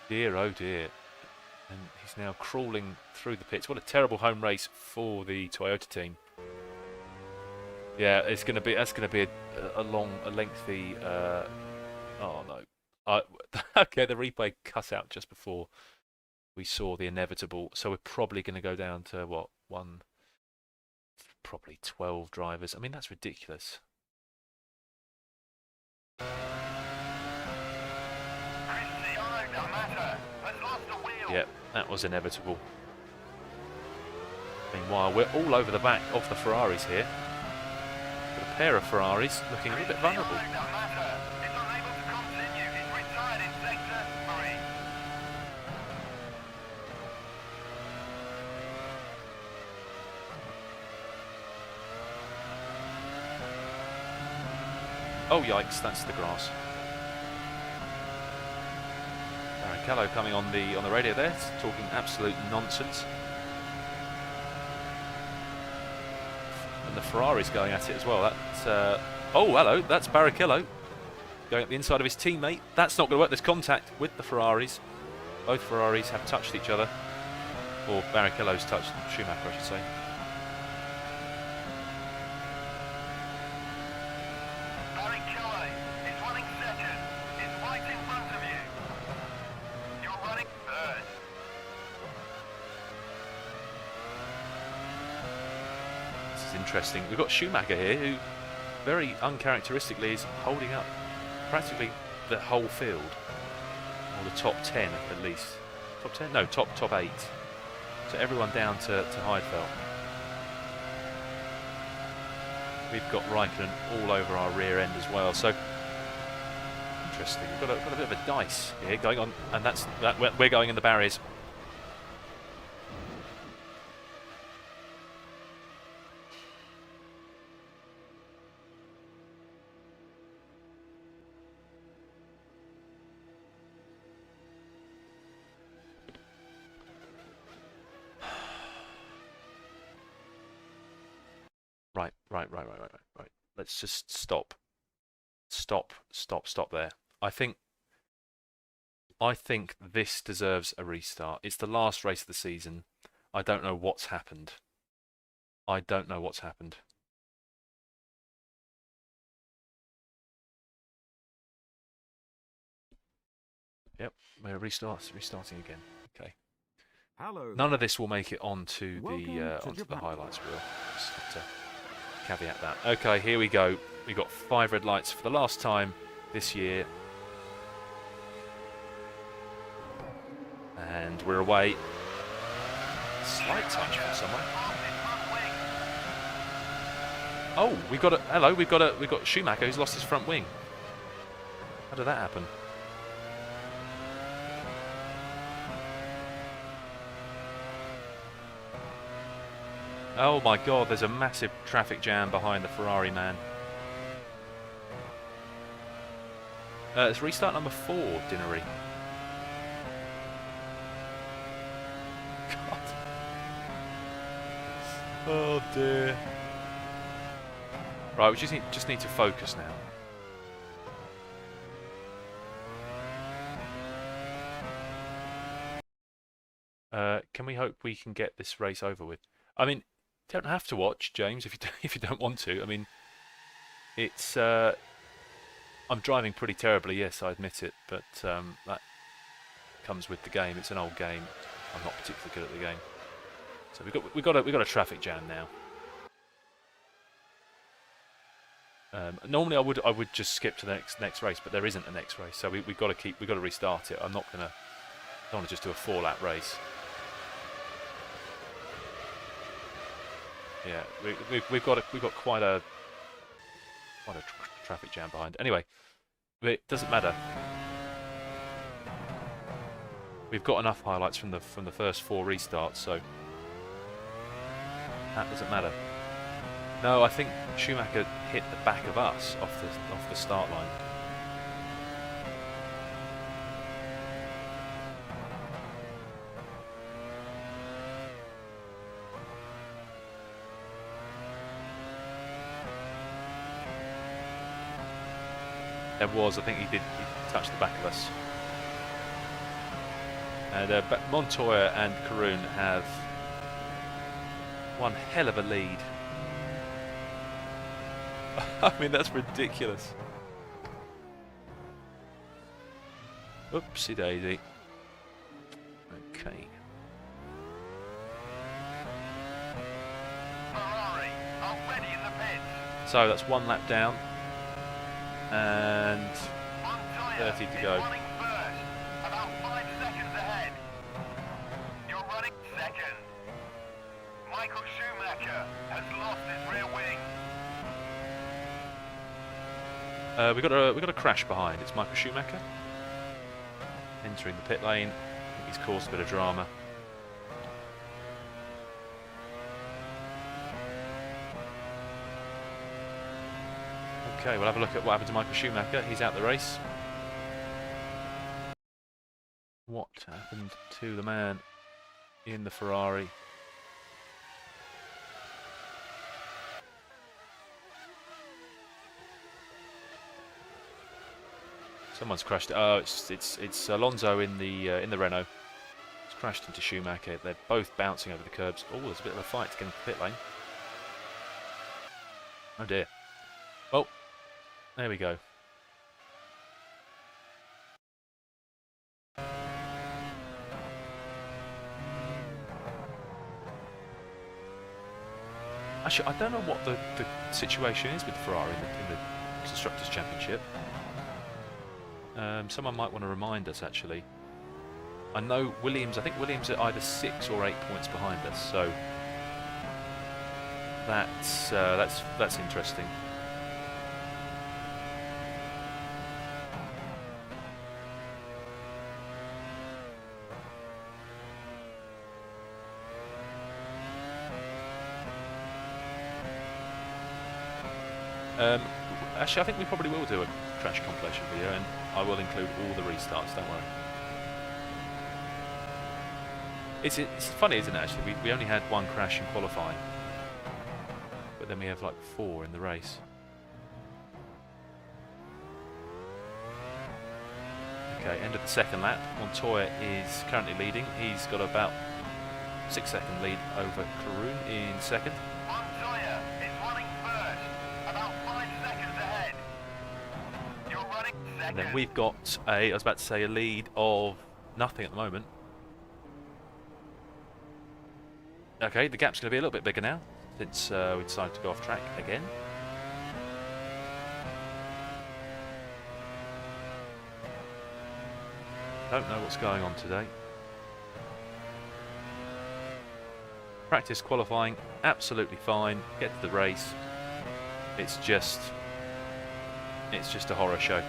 Dear oh dear. And he's now crawling through the pits. What a terrible home race for the Toyota team. Yeah, that's going to be a lengthy. Oh no. Okay, the replay cut out just before we saw the inevitable. So we're probably going to go down to what, probably 12 drivers. I mean, that's ridiculous. Yep, that was inevitable. Meanwhile, we're all over the back of the Ferraris here. Got a pair of Ferraris looking a little bit vulnerable. Oh yikes, that's the grass. Barrichello coming on the radio there, talking absolute nonsense. And the Ferrari's going at it as well. That's oh hello, that's Barrichello going up the inside of his teammate. That's not going to work. There's contact with the Ferraris. Both Ferraris have touched each other, or Barrichello's touched Schumacher, I should say. Interesting. We've got Schumacher here, who very uncharacteristically is holding up practically the whole field, or the top 10 at least. Top 10? No, top 8. So everyone down to Heidfeld. We've got Raikkonen all over our rear end as well. So interesting. We've got a bit of a dice here going on, and we're going in the barriers. Right. Let's just stop there. I think this deserves a restart. It's the last race of the season. I don't know what's happened. Yep, we're restarting again. Okay. Hello. None of this will make it onto the Japan. highlights reel. Just have to caveat that. Okay, here we go. We've got 5 red lights for the last time this year. And we're away. Slight touch from somewhere. Oh, we've got Schumacher who's lost his front wing. How did that happen? Oh my god, there's a massive traffic jam behind the Ferrari man. It's restart number 4, Dinnery. God. Oh dear. Right, we just need to focus now. Can we hope we can get this race over with? I mean, you don't have to watch, James, if you don't want to. I mean, it's I'm driving pretty terribly, yes, I admit it, but that comes with the game. It's an old game. I'm not particularly good at the game. So we've got a traffic jam now. Normally I would just skip to the next race, but there isn't a next race, so we've got to restart it. Don't want to just do a 4-lap race. Yeah, we've got quite a traffic jam behind. Anyway, it doesn't matter. We've got enough highlights from the first 4 restarts, so that doesn't matter. No, I think Schumacher hit the back of us off the start line. There was, I think he touched the back of us. And but Montoya and Karun have one hell of a lead. I mean, that's ridiculous. Oopsie daisy. Okay. Ferrari, already in the pits. So that's one lap down. And Montoya 30 to is go. running first, about 5 seconds ahead. You're running second. Michael Schumacher has lost his rear wing. We got a crash behind. It's Michael Schumacher entering the pit lane. I think he's caused a bit of drama. Okay, we'll have a look at what happened to Michael Schumacher. He's out the race. What happened to the man in the Ferrari? Someone's crashed. Oh, it's Alonso in the Renault. It's crashed into Schumacher. They're both bouncing over the curbs. Oh, there's a bit of a fight to get into the pit lane. Oh dear. Well, there we go. Actually, I don't know what the situation is with Ferrari in the Constructors' Championship. Someone might want to remind us, actually. I know Williams, I think Williams are either 6 or 8 points behind us, so that's interesting. Actually, I think we probably will do a crash compilation video, and I will include all the restarts, don't worry. It's funny, isn't it, actually? We only had 1 crash in qualifying, but then we have like 4 in the race. Okay, end of the second lap. Montoya is currently leading. He's got about 6-second lead over Karun in second. Montoya is running first, about 5 seconds ahead. You're running second. And then we've got I was about to say, a lead of nothing at the moment. Okay, the gap's going to be a little bit bigger now, since we decided to go off track again. Don't know what's going on today. Practice qualifying, absolutely fine. Get to the race. It's just a horror show.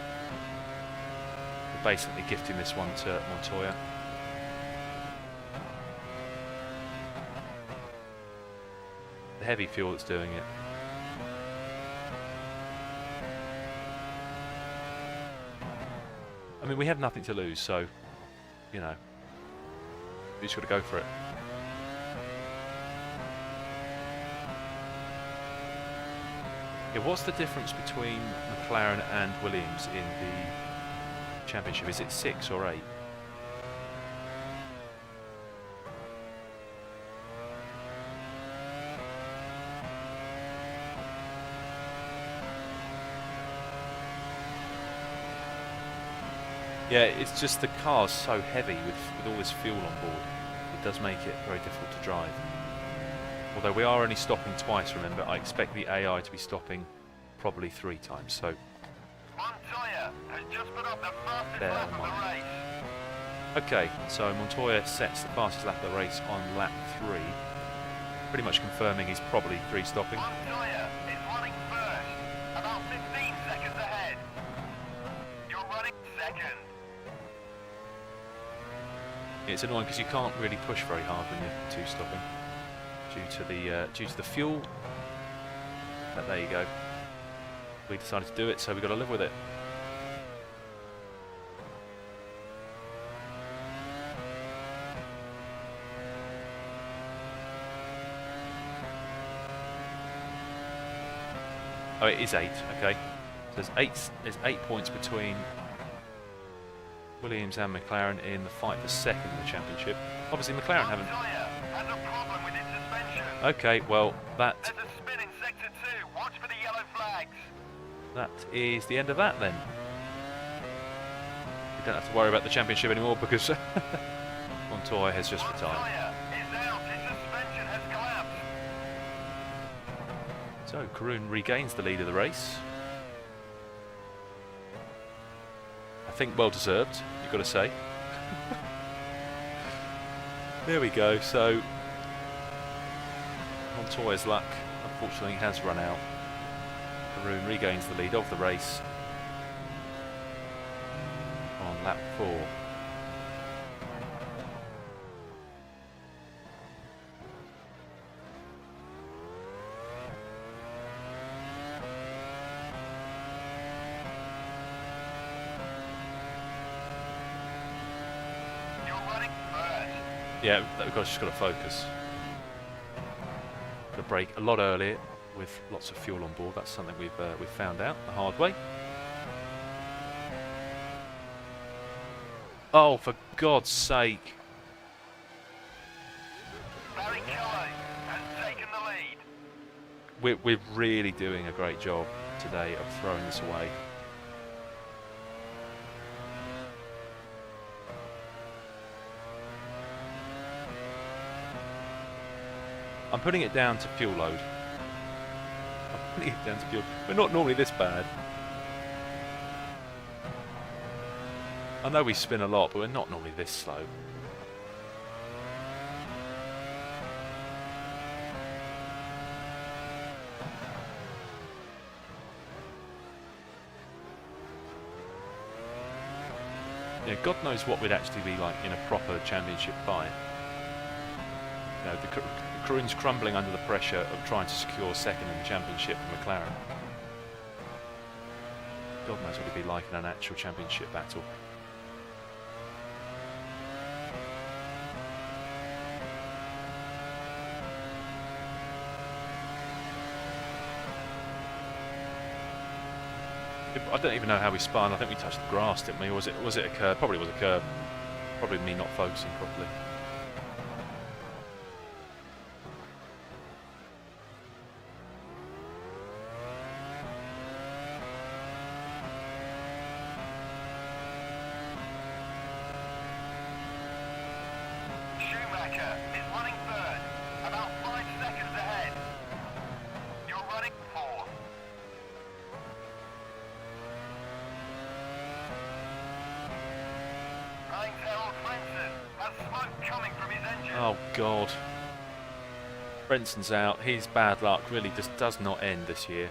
We're basically gifting this one to Montoya. The heavy fuel that's doing it. I mean, we have nothing to lose, so, you know, we just got to go for it. Yeah, what's the difference between McLaren and Williams in the championship? Is it 6 or 8? Yeah, it's just the car's so heavy with all this fuel on board. It does make it very difficult to drive. Although we are only stopping twice, remember. I expect the AI to be stopping probably 3 times, so Montoya has just put up the fastest bear lap in of the mind. race. Okay, so Montoya sets the fastest lap of the race on lap 3. Pretty much confirming he's probably 3 stopping. Montoya is running first, about 15 seconds ahead. You're running second. It's annoying because you can't really push very hard when you're 2 stopping due to the fuel. But there you go. We decided to do it, so we've got to live with it. Oh, it is 8, okay. So there's 8 points between Williams and McLaren in the fight for second in the championship. Obviously, McLaren haven't. Tyre has a problem with its suspension. Okay, well There's a spin in sector 2. Watch for the yellow flags. that is the end of that then. We don't have to worry about the championship anymore because Montoya has just One retired. tyre is out. Its suspension has collapsed. So Karun regains the lead of the race. I think well deserved, you've got to say. There we go. So Montoya's luck unfortunately has run out. Karun regains the lead of the race on lap 4. You're running first. Yeah, we've just got to focus. Got to brake a lot earlier with lots of fuel on board. That's something we've found out the hard way. Oh, for God's sake! Barry Kelly has taken the lead. We're really doing a great job today of throwing this away. I'm putting it down to fuel load. I'm putting it down to fuel. We're not normally this bad. I know we spin a lot, but we're not normally this slow. Yeah, God knows what we'd actually be like in a proper championship fight. You know, the Karun's crumbling under the pressure of trying to secure second in the championship for McLaren. God knows what it'd be like in an actual championship battle. I don't even know how we spun. I think we touched the grass, didn't we? Or was it a curb? Probably was a curb. Probably me not focusing properly. Schumacher is running third, about 5 seconds ahead. You're running fourth. Has smoke coming from his engine. Oh God. Brenson's out. His bad luck really just does not end this year.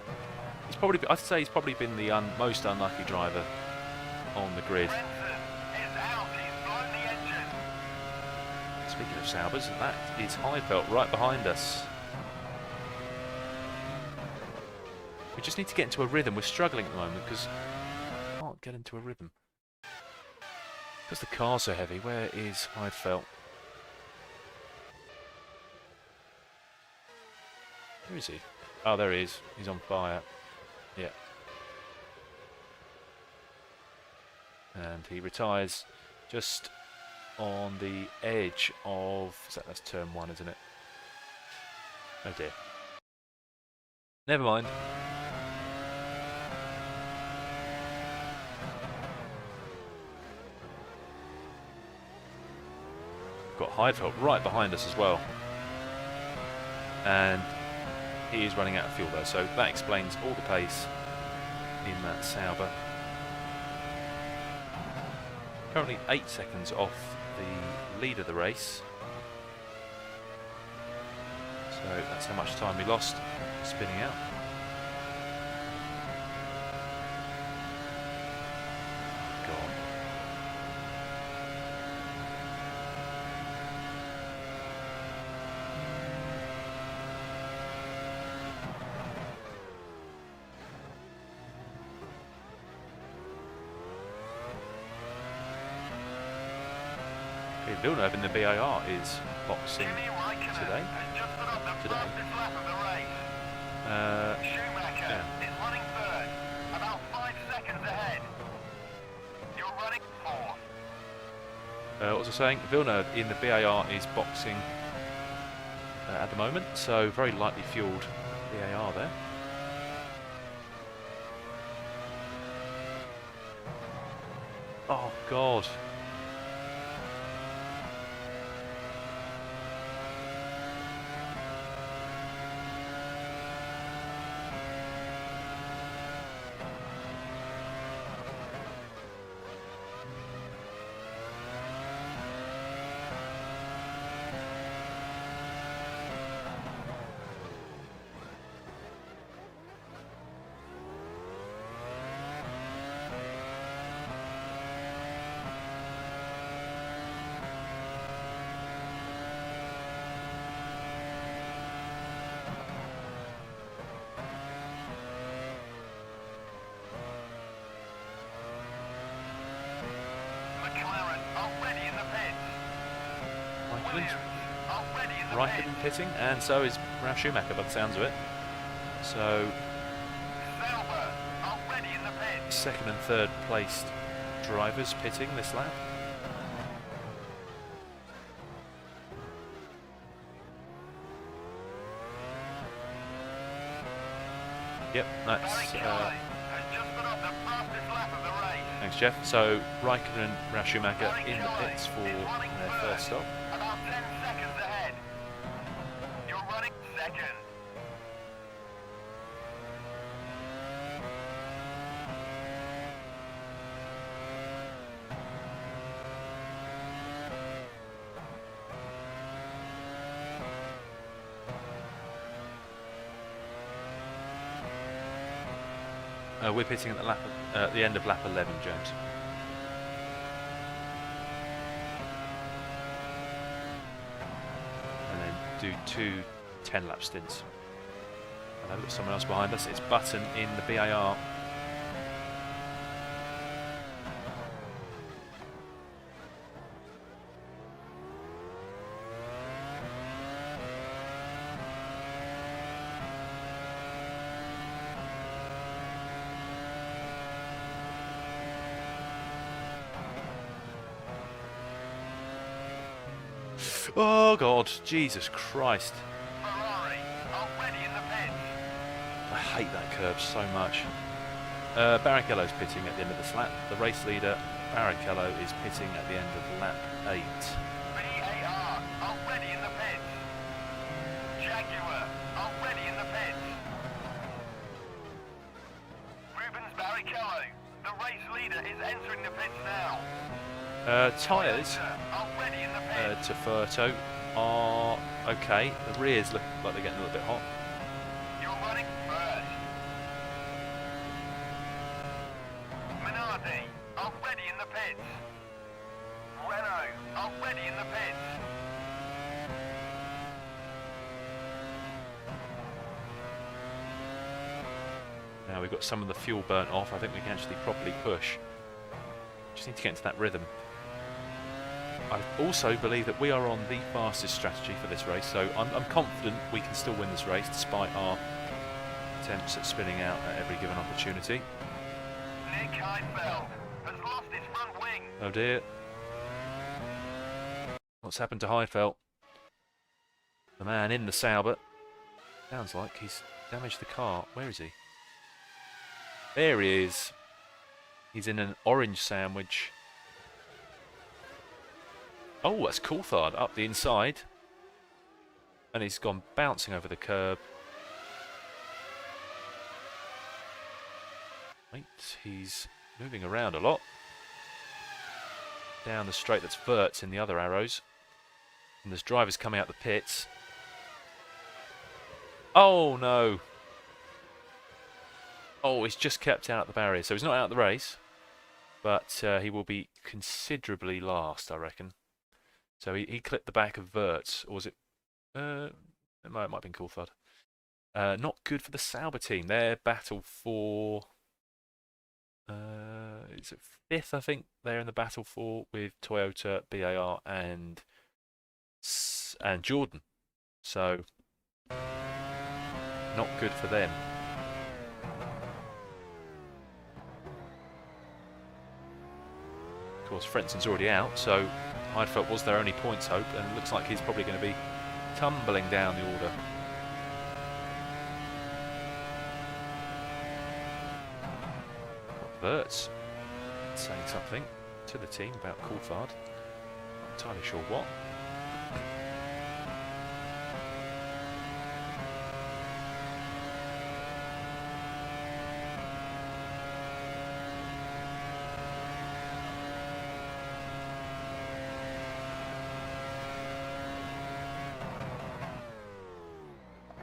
I'd say he's probably been the most unlucky driver on the grid. Brenson is out. He's blown the engine. Speaking of Saubers, that is Heidfeld right behind us. We just need to get into a rhythm. We're struggling at the moment because we can't get into a rhythm. Because the car's so heavy. Where is Heidfeld? Where is he? Oh, there he is. He's on fire. Yeah. And he retires just on the edge of... That's turn 1, isn't it? Oh dear. Never mind. Got Heidfeld right behind us as well. And he is running out of fuel there, so that explains all the pace in that Sauber. Currently 8 seconds off the lead of the race. So that's how much time we lost spinning out. God. Villeneuve in the BIR is boxing Kimi Raikkonen today. has just put up the fastest lap of the race. Schumacher yeah. is running third, about 5 What was I saying? Villeneuve in the BAR is boxing at the moment, so very lightly fueled BAR there. Oh God. McLaren already in the pits. Williams already in the Raikkonen pits. pitting, and so is Ralf Schumacher by the sounds of it. So Sauber already in the pits. second and third placed drivers pitting this lap. Yep, that's Raikkonen has just put up the fastest lap of the race. thanks, Jeff. So Raikkonen and Ralf Schumacher in the Raikkonen pits for is running their first first, stop. about 10 seconds ahead. You're running second. We're pitting at the end of lap 11, James. And then do two 10-lap stints. And I've got someone else behind us. It's Button in the BAR. Oh God, Jesus Christ. Ferrari already in the pits. I hate that curve so much. Barrichello's pitting at the end of this lap. The race leader, Barrichello, is pitting at the end of lap 8. BAR already in the pits. Jaguar already in the pits. Rubens Barrichello, the race leader, is entering the pits now. Tyres already in the pits. to Furto are okay. The rears look like they're getting a little bit hot. You're running first. Minardi already in the pits. Renault already in the pits. Now we've got some of the fuel burnt off. I think we can actually properly push. Just need to get into that rhythm. I also believe that we are on the fastest strategy for this race, so I'm confident we can still win this race despite our attempts at spinning out at every given opportunity. Nick Heidfeld has lost his front wing. Oh dear. What's happened to Heidfeld? The man in the Sauber. Sounds like he's damaged the car. Where is he? There he is. He's in an orange sandwich. Oh, that's Coulthard up the inside. And he's gone bouncing over the curb. Wait, he's moving around a lot. Down the straight, that's Verts in the other arrows. And there's drivers coming out the pits. Oh no! Oh, he's just kept out the barrier, so he's not out of the race. But he will be considerably last, I reckon. So he clipped the back of Verts, or was it? It might have been Coulthard. Not good for the Sauber team. Their battle for is it 5th? I think they're in the battle for with Toyota, BAR, and Jordan. So not good for them. Of course, Frenton's already out, so Heidfeld was their only points hope, and it looks like he's probably going to be tumbling down the order. Verts saying something to the team about Coulthard. Not entirely sure what.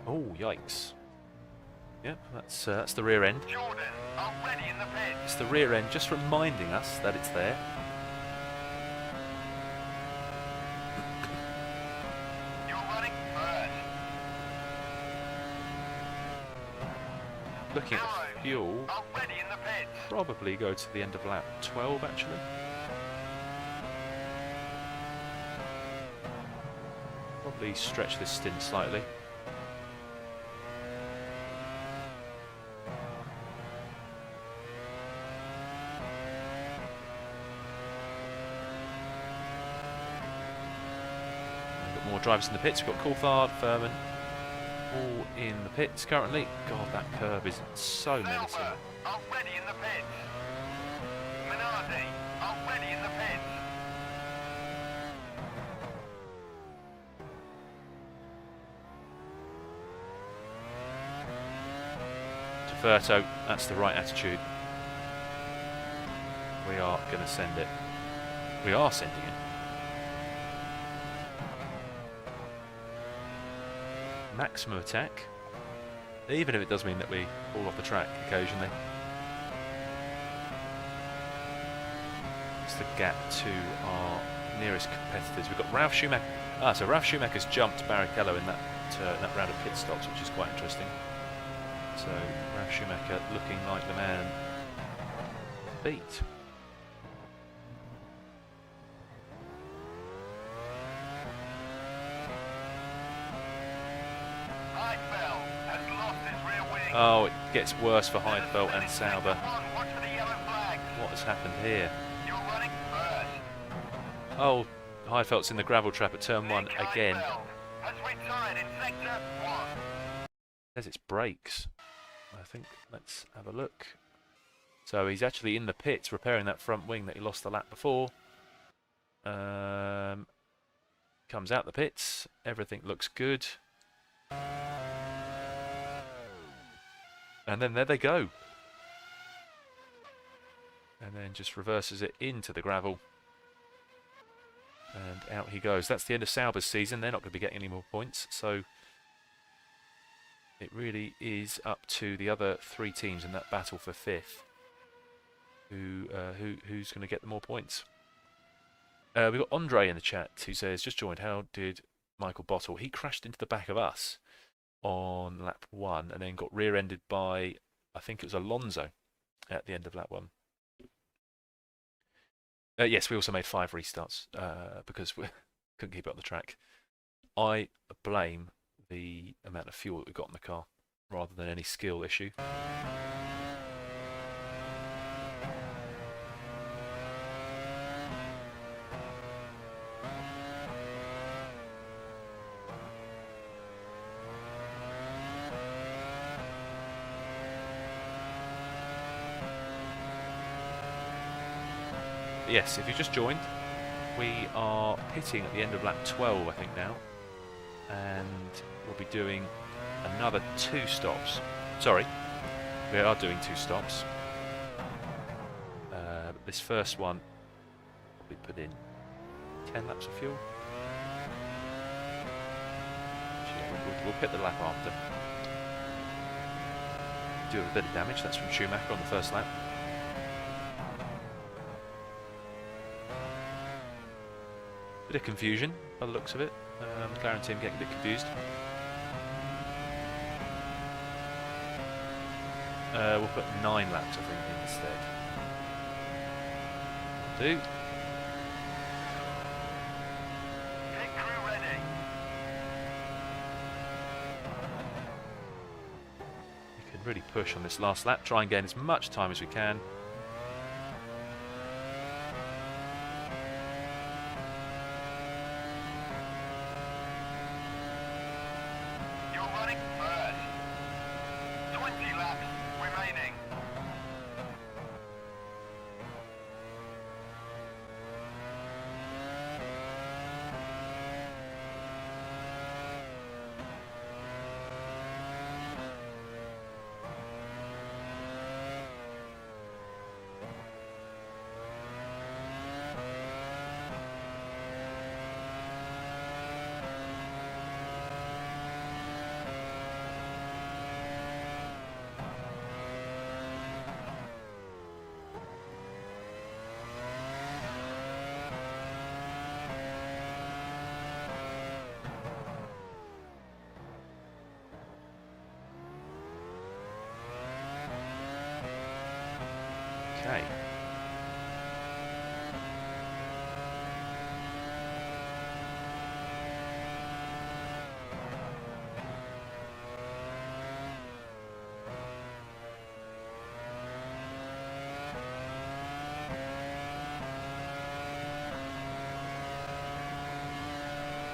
Oh, yikes. Yep, that's the rear end. Jordan, already in the pit. It's the rear end just reminding us that it's there. You're running first. Looking at the fuel, Already in the pit. probably go to the end of lap 12 actually. Probably stretch this stint slightly. More drivers in the pits. We've got Coulthard, Furman, all in the pits currently. God, that curve is so menacing. Sauber, already in the pit. Minardi, already in the pit. Deferto, that's the right attitude. We are going to send it. We are sending it. Maximum attack, even if it does mean that we fall off the track occasionally. It's the gap to our nearest competitors. We've got Ralf Schumacher. So Ralf Schumacher's jumped Barrichello in that round of pit stops, which is quite interesting. So Ralf Schumacher looking like the man beat. Oh, it gets worse for Heidfeld and Sauber. What has happened here? Oh, Heidfeld's in the gravel trap at turn 1 again. Says it's brakes. I think, let's have a look. So he's actually in the pits repairing that front wing that he lost the lap before. Comes out the pits, everything looks good. And then there they go. And then just reverses it into the gravel. And out he goes. That's the end of Sauber's season. They're not going to be getting any more points. So it really is up to the other 3 teams in that battle for 5th. Who's going to get the more points? We've got Andre in the chat who says, just joined, how did Michael Bottle? He crashed into the back of us on lap 1 and then got rear-ended by, I think it was Alonso at the end of lap 1. Yes, we also made 5 restarts because we couldn't keep up the track. I blame the amount of fuel that we got in the car rather than any skill issue. Yes, if you just joined, we are pitting at the end of lap 12, I think now, and we'll be doing another 2 stops. Sorry, we are doing 2 stops. But this first one, we put in 10 laps of fuel. Actually, we'll pit the lap after. Do a bit of damage. That's from Schumacher on the first lap. Bit of confusion by the looks of it. McLaren team getting a bit confused. We'll put 9 laps, I think, instead. Do. Pit crew ready. We can really push on this last lap, try and gain as much time as we can.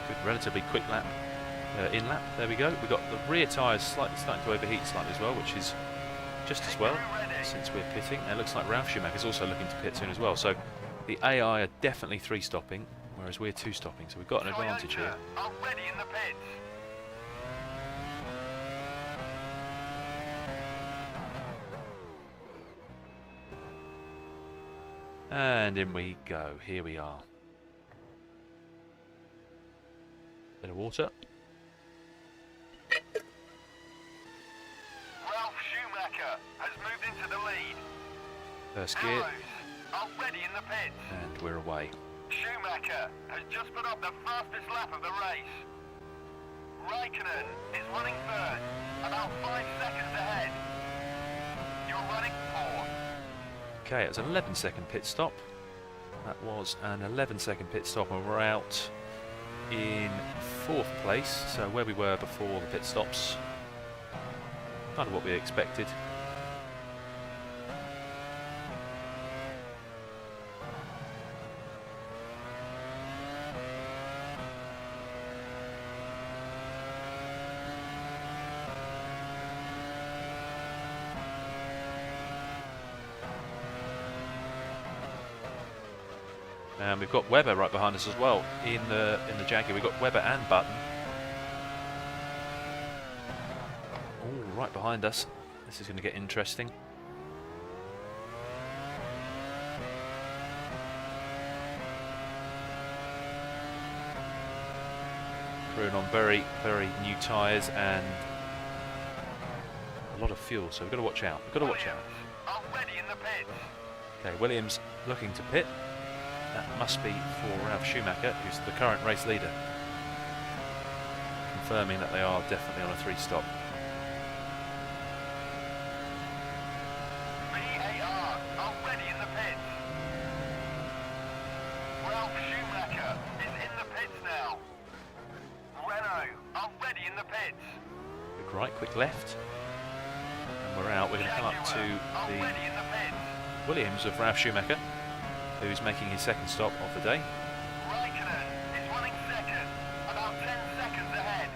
Good, relatively quick lap, in lap. There we go. We've got the rear tyres starting to overheat slightly as well, which is just as well since we're pitting. And it looks like Ralph Schumacher's also looking to pit soon as well. So the AI are definitely 3-stopping, whereas we're 2-stopping. So we've got an advantage here. Are ready in the pits. And in we go. Here we are. Bit of water. Ralph Schumacher has moved into the lead. First gear, Arrows are ready in the pits. and we're away. Schumacher has just put up the fastest lap of the race. Raikkonen is running third, about 5 seconds ahead. You're running fourth. Okay, it was an 11-second pit stop. That was an 11-second pit stop, and we're out in 4th place. So where we were before the pit stops, kind of what we expected. And we've got Webber right behind us as well in the Jaguar. We've got Webber and Button. All right behind us. This is going to get interesting. Karun on very, very new tyres and a lot of fuel, so we've got to watch out. We've got to watch out. Are ready in the pits. Okay, Williams looking to pit. That must be for Ralph Schumacher, who's the current race leader. Confirming that they are definitely on a 3-stop. VAR are ready in the pits. Ralph Schumacher is in the pits now. Renault are ready in the pits. Quick right, quick left. And we're out. We're going to come up to Are the ready in the pits. Williams of Ralph Schumacher, who's making his 2nd stop of the day. Raikkonen is running second, about 10 seconds ahead.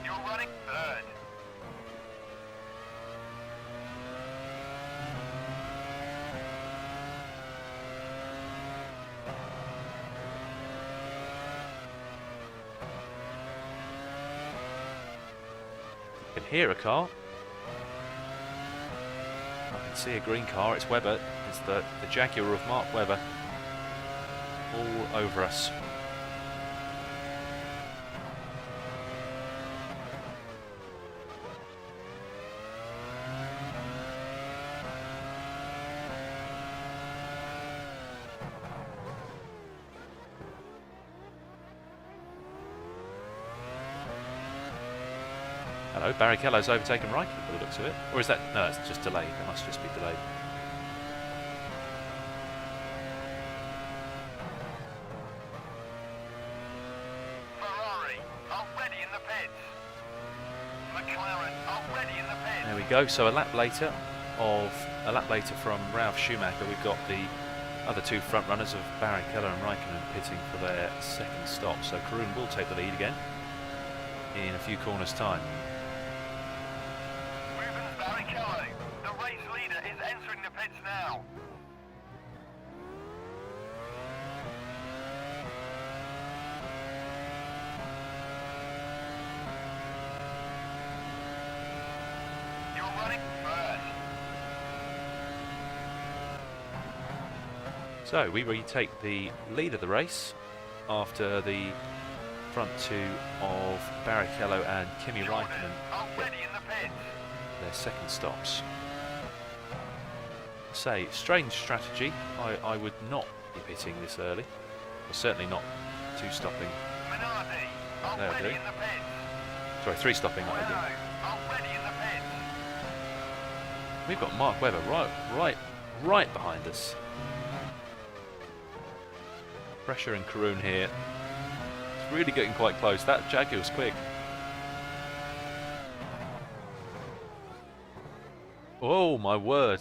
You're running third. You can hear a car. I can see a green car. It's Webber. It's the Jaguar of Mark Webber. All over us. Hello, Barrichello's overtaken Raikkonen by the looks of it. Or is that... No, it's just delayed. It must just be delayed. Ferrari are ready in the pits. McLaren are ready in the pits. There we go. So a lap later from Ralph Schumacher, we've got the other 2 front runners of Barrichello and Raikkonen pitting for their 2nd stop. So Karun will take the lead again in a few corners' time. Rubens Barrichello, the race leader, is entering the pits now. You're running first. So we retake the lead of the race after the front 2 of Barrichello and Kimi Jordan Raikkonen are get ready in the pits. their 2nd stops. Say, strange strategy. I would not be pitting this early. Or certainly not 2-stopping. Minardi are There we ready go. in the pits. Sorry, 3-stopping not Renault again. are ready in the pits. We've got Mark Webber right behind us. Pressure and Karun here. It's really getting quite close. That Jaguar's quick. Oh my word.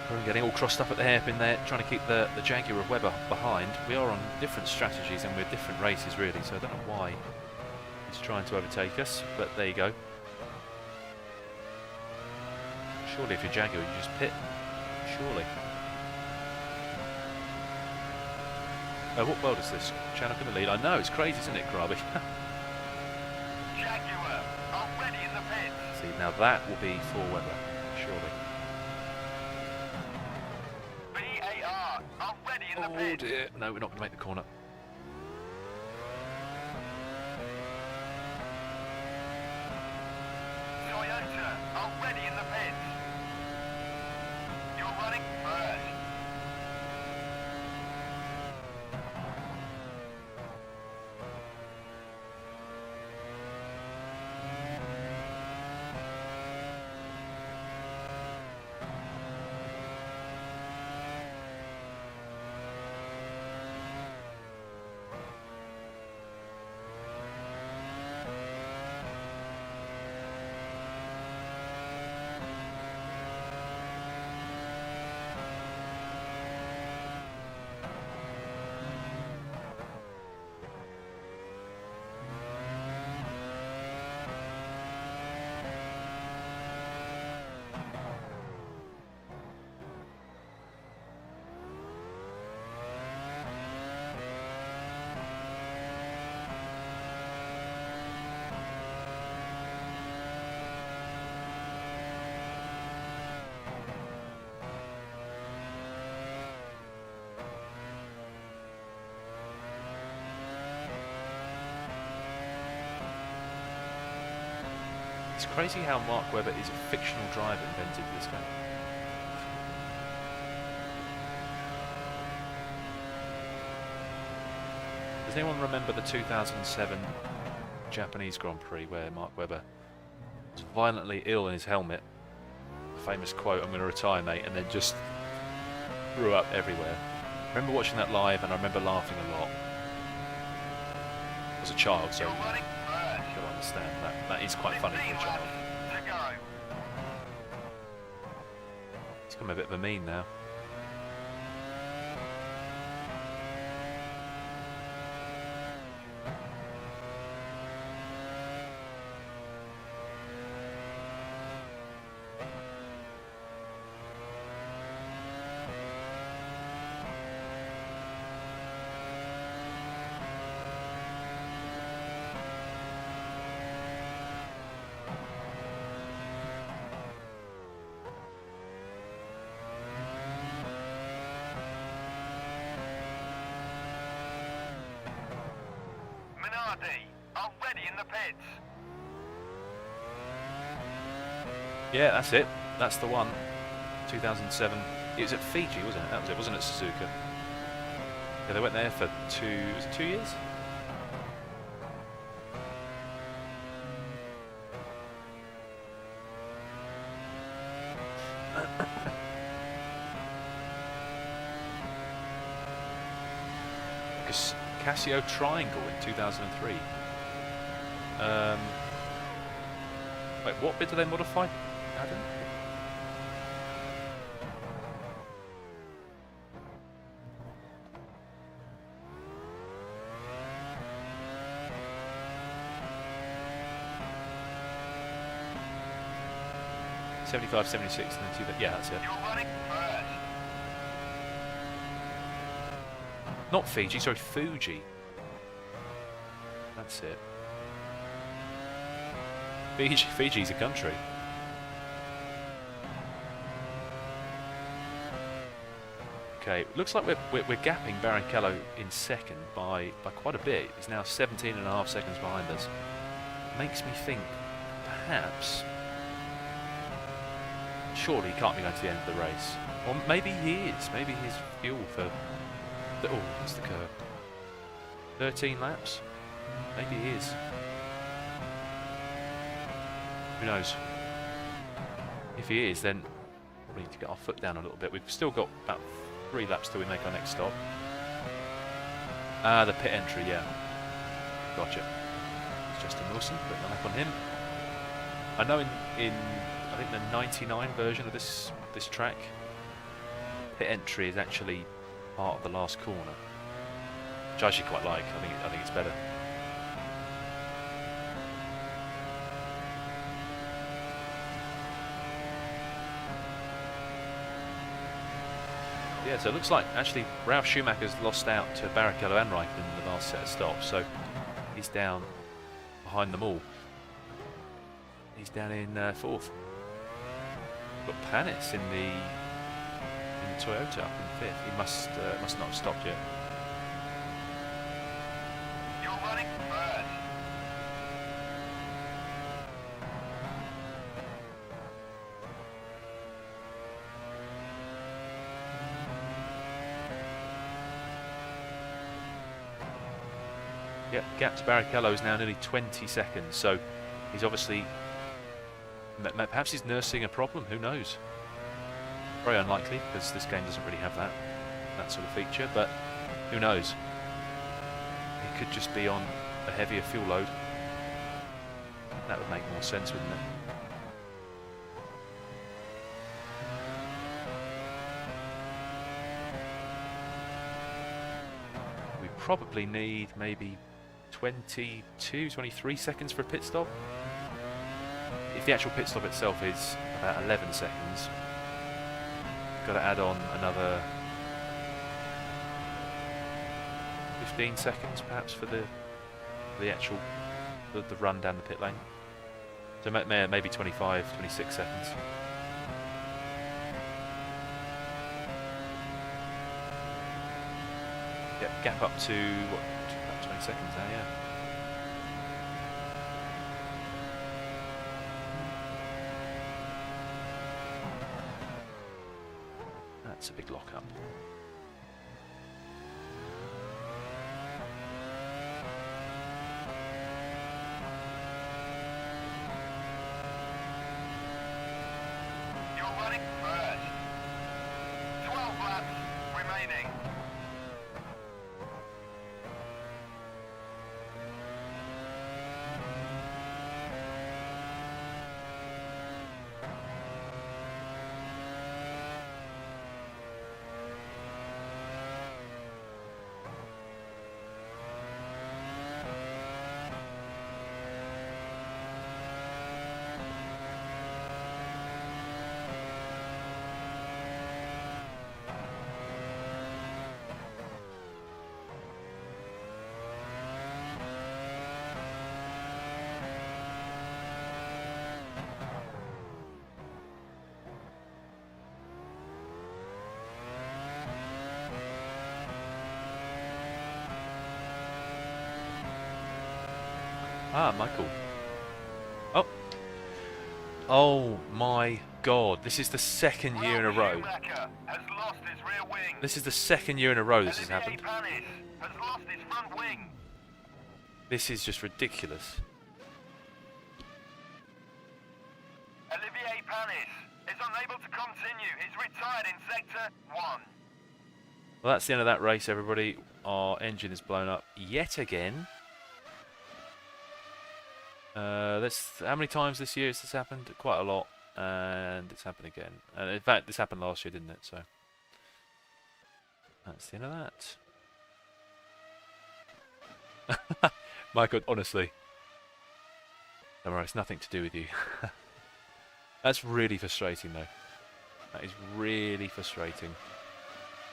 Karun getting all crossed up at the hairpin there, trying to keep the Jaguar of Webber behind. We are on different strategies and we're different races really, so I don't know why he's trying to overtake us, but there you go. Surely if you're Jaguar you just pit, surely. What world is this? Channel in the lead. I know, it's crazy, isn't it, Krabi? Jaguar already in the pits. See, now that will be for Webber, surely. BAR already in the Oh pits. dear. No, we're not going to make the corner. Toyota already in the pits. You're running first. It's crazy how Mark Webber is a fictional driver invented for this game. Does anyone remember the 2007 Japanese Grand Prix where Mark Webber was violently ill in his helmet? The famous quote, "I'm going to retire, mate," and then just threw up everywhere. I remember watching that live and I remember laughing a lot. I was a child, so You're running first. you'll understand that is quite funny for a 15 child. laps to go. He's become a bit of a meme now. Already in the pits. Yeah, that's it. That's the one. 2007. It was at Fiji, wasn't it? That was it, wasn't it, Suzuka? Yeah, they went there for was it 2 years? Casio Triangle in 2003. Wait, what bit do they modify, Adam? '75, '76, and then 2000. Yeah, that's it. You're running first. Not Fiji, sorry, Fuji. That's it. Fiji's a country. Okay, looks like we're gapping Barrichello in second by quite a bit. He's now 17.5 seconds behind us. Makes me think, perhaps, surely he can't be going to the end of the race. Or maybe he is. Maybe he's fuel for the... Oh, that's the curve. 13 laps? Maybe he is. Who knows? If he is, then we need to get our foot down a little bit. We've still got about 3 laps till we make our next stop. Ah, the pit entry, yeah. Gotcha. It's Justin Wilson, putting the lap on him. I know in I think the 99 version of this track, pit entry is actually part of the last corner, which I actually quite like. I think it's better. Yeah, so it looks like actually Ralf Schumacher's lost out to Barrichello and Raikkonen in the last set of stops, so he's down behind them all. He's down in 4th. Got Panis in the Toyota up in 5th. He must not have stopped yet. You're running first. Yeah, gap to Barrichello is now nearly 20 seconds, so he's obviously... Perhaps he's nursing a problem, who knows? Very unlikely, because this game doesn't really have that sort of feature, but who knows? He could just be on a heavier fuel load. That would make more sense, wouldn't it? We probably need maybe 22, 23 seconds for a pit stop. If the actual pit stop itself is about 11 seconds, got to add on another 15 seconds perhaps for the actual the run down the pit lane. So maybe 25, 26 seconds. Gap up to what? About 20 seconds now, yeah. That's a big lock-up. You're running first. 12 laps remaining. Ah, Michael. Oh. Oh my God. This is the second year in a row. Schumacher has lost his rear wing. This is the second year in a row this has happened. Panis has lost his front wing. This is just ridiculous. Olivier Panis is unable to continue. He's retired in sector 1. Well, that's the end of that race, everybody. Our engine is blown up yet again. How many times this year has this happened? Quite a lot, and it's happened again. And in fact, this happened last year, didn't it? So that's the end of that. Michael, honestly, don't worry, it's nothing to do with you. That's really frustrating, though. That is really frustrating.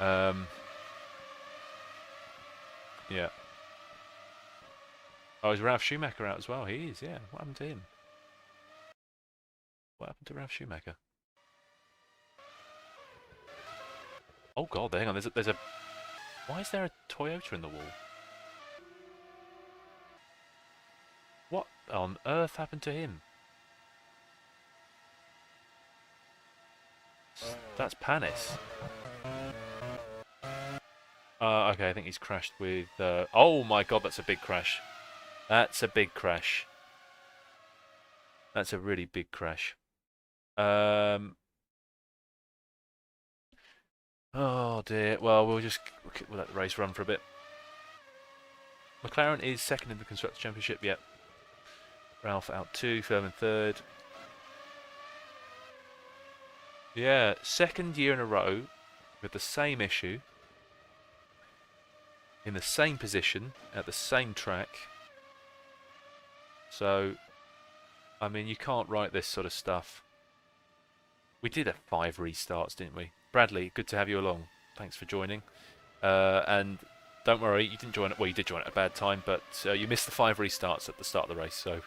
Yeah. Oh, is Ralf Schumacher out as well? He is, yeah. What happened to him? What happened to Ralf Schumacher? Oh God, hang on. There's a. Why is there a Toyota in the wall? What on earth happened to him? That's Panis. Okay, I think he's crashed with. Oh my God, that's a big crash. That's a big crash. That's a really big crash. Oh dear. Well, we'll let the race run for a bit. McLaren is second in the Constructors' Championship. Yep. Ralph out 2, Firmin third. Yeah, second year in a row with the same issue, in the same position, at the same track. So, I mean, you can't write this sort of stuff. We did have 5 restarts, didn't we? Bradley, good to have you along. Thanks for joining. And don't worry, you didn't join it. Well, you did join at a bad time, but you missed the 5 restarts at the start of the race. So,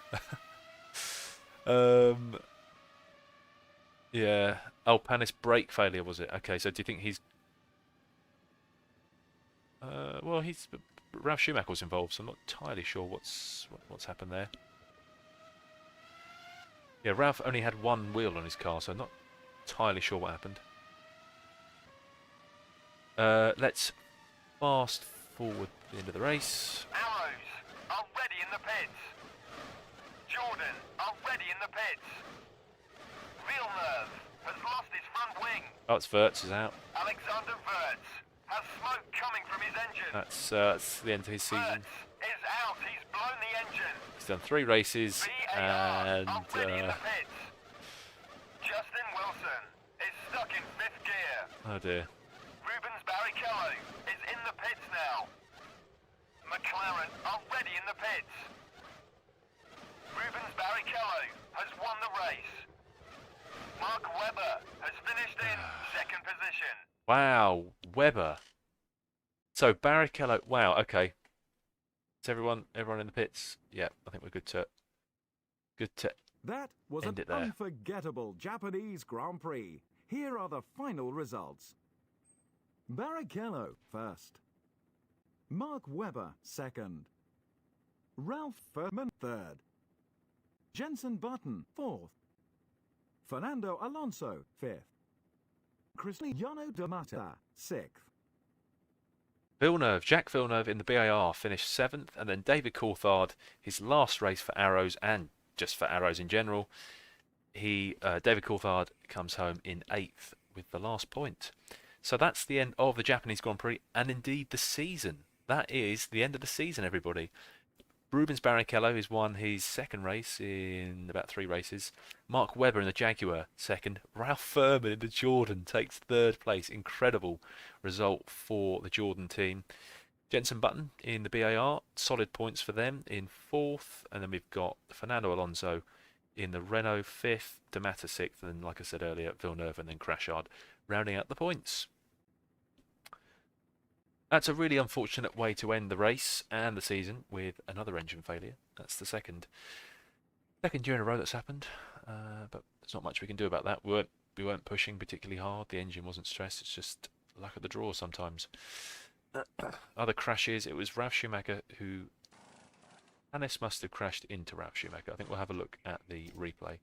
yeah. Oh, Panis brake failure was it? Okay, so do you think he's? Well, Ralph Schumacher was involved, so I'm not entirely sure what's happened there. Yeah, Ralph only had one wheel on his car, so I'm not entirely sure what happened. Let's fast forward the end of the race. Arrows are ready in the pits. Jordan are ready in the pits. Villeneuve has lost his front wing. Oh, it's Wirtz is out. Alexander Wirtz has smoke coming from his engine. That's the end of his season. Wirtz is out. He's blown the engine. He's done 3 races VAR and are ready in the pits. Justin Wilson is stuck in 5th gear. oh dear. Rubens Barrichello is in the pits now. McLaren are ready in the pits. Rubens Barrichello has won the race. Mark Webber has finished in 2nd position. Wow, Webber. So Barrichello. Wow. Okay. Is everyone in the pits? Yeah, I think we're good to That was End an it there. unforgettable Japanese Grand Prix. Here are the final results. Barrichello first. Mark Webber second. Ralph Furman third. Jenson Button fourth. Fernando Alonso fifth. Cristiano D'Amata sixth. Jack Villeneuve in the BAR finished 7th, and then David Coulthard, his last race for Arrows and just for Arrows in general, David Coulthard comes home in 8th with the last point. So that's the end of the Japanese Grand Prix, and indeed the season. That is the end of the season, everybody. Rubens Barrichello has won his 2nd race in about 3 races. Mark Webber in the Jaguar 2nd. Ralph Furman in the Jordan takes 3rd place. Incredible result for the Jordan team. Jenson Button in the BAR, solid points for them in 4th. And then we've got Fernando Alonso in the Renault 5th, D'Amata 6th, and then, like I said earlier, Villeneuve and then Crashard rounding out the points. That's a really unfortunate way to end the race and the season with another engine failure. That's the second year in a row that's happened, but there's not much we can do about that. We weren't pushing particularly hard. The engine wasn't stressed. It's just luck of the draw sometimes. Other crashes. It was Ralf Schumacher who. Hannes must have crashed into Ralf Schumacher. I think we'll have a look at the replay.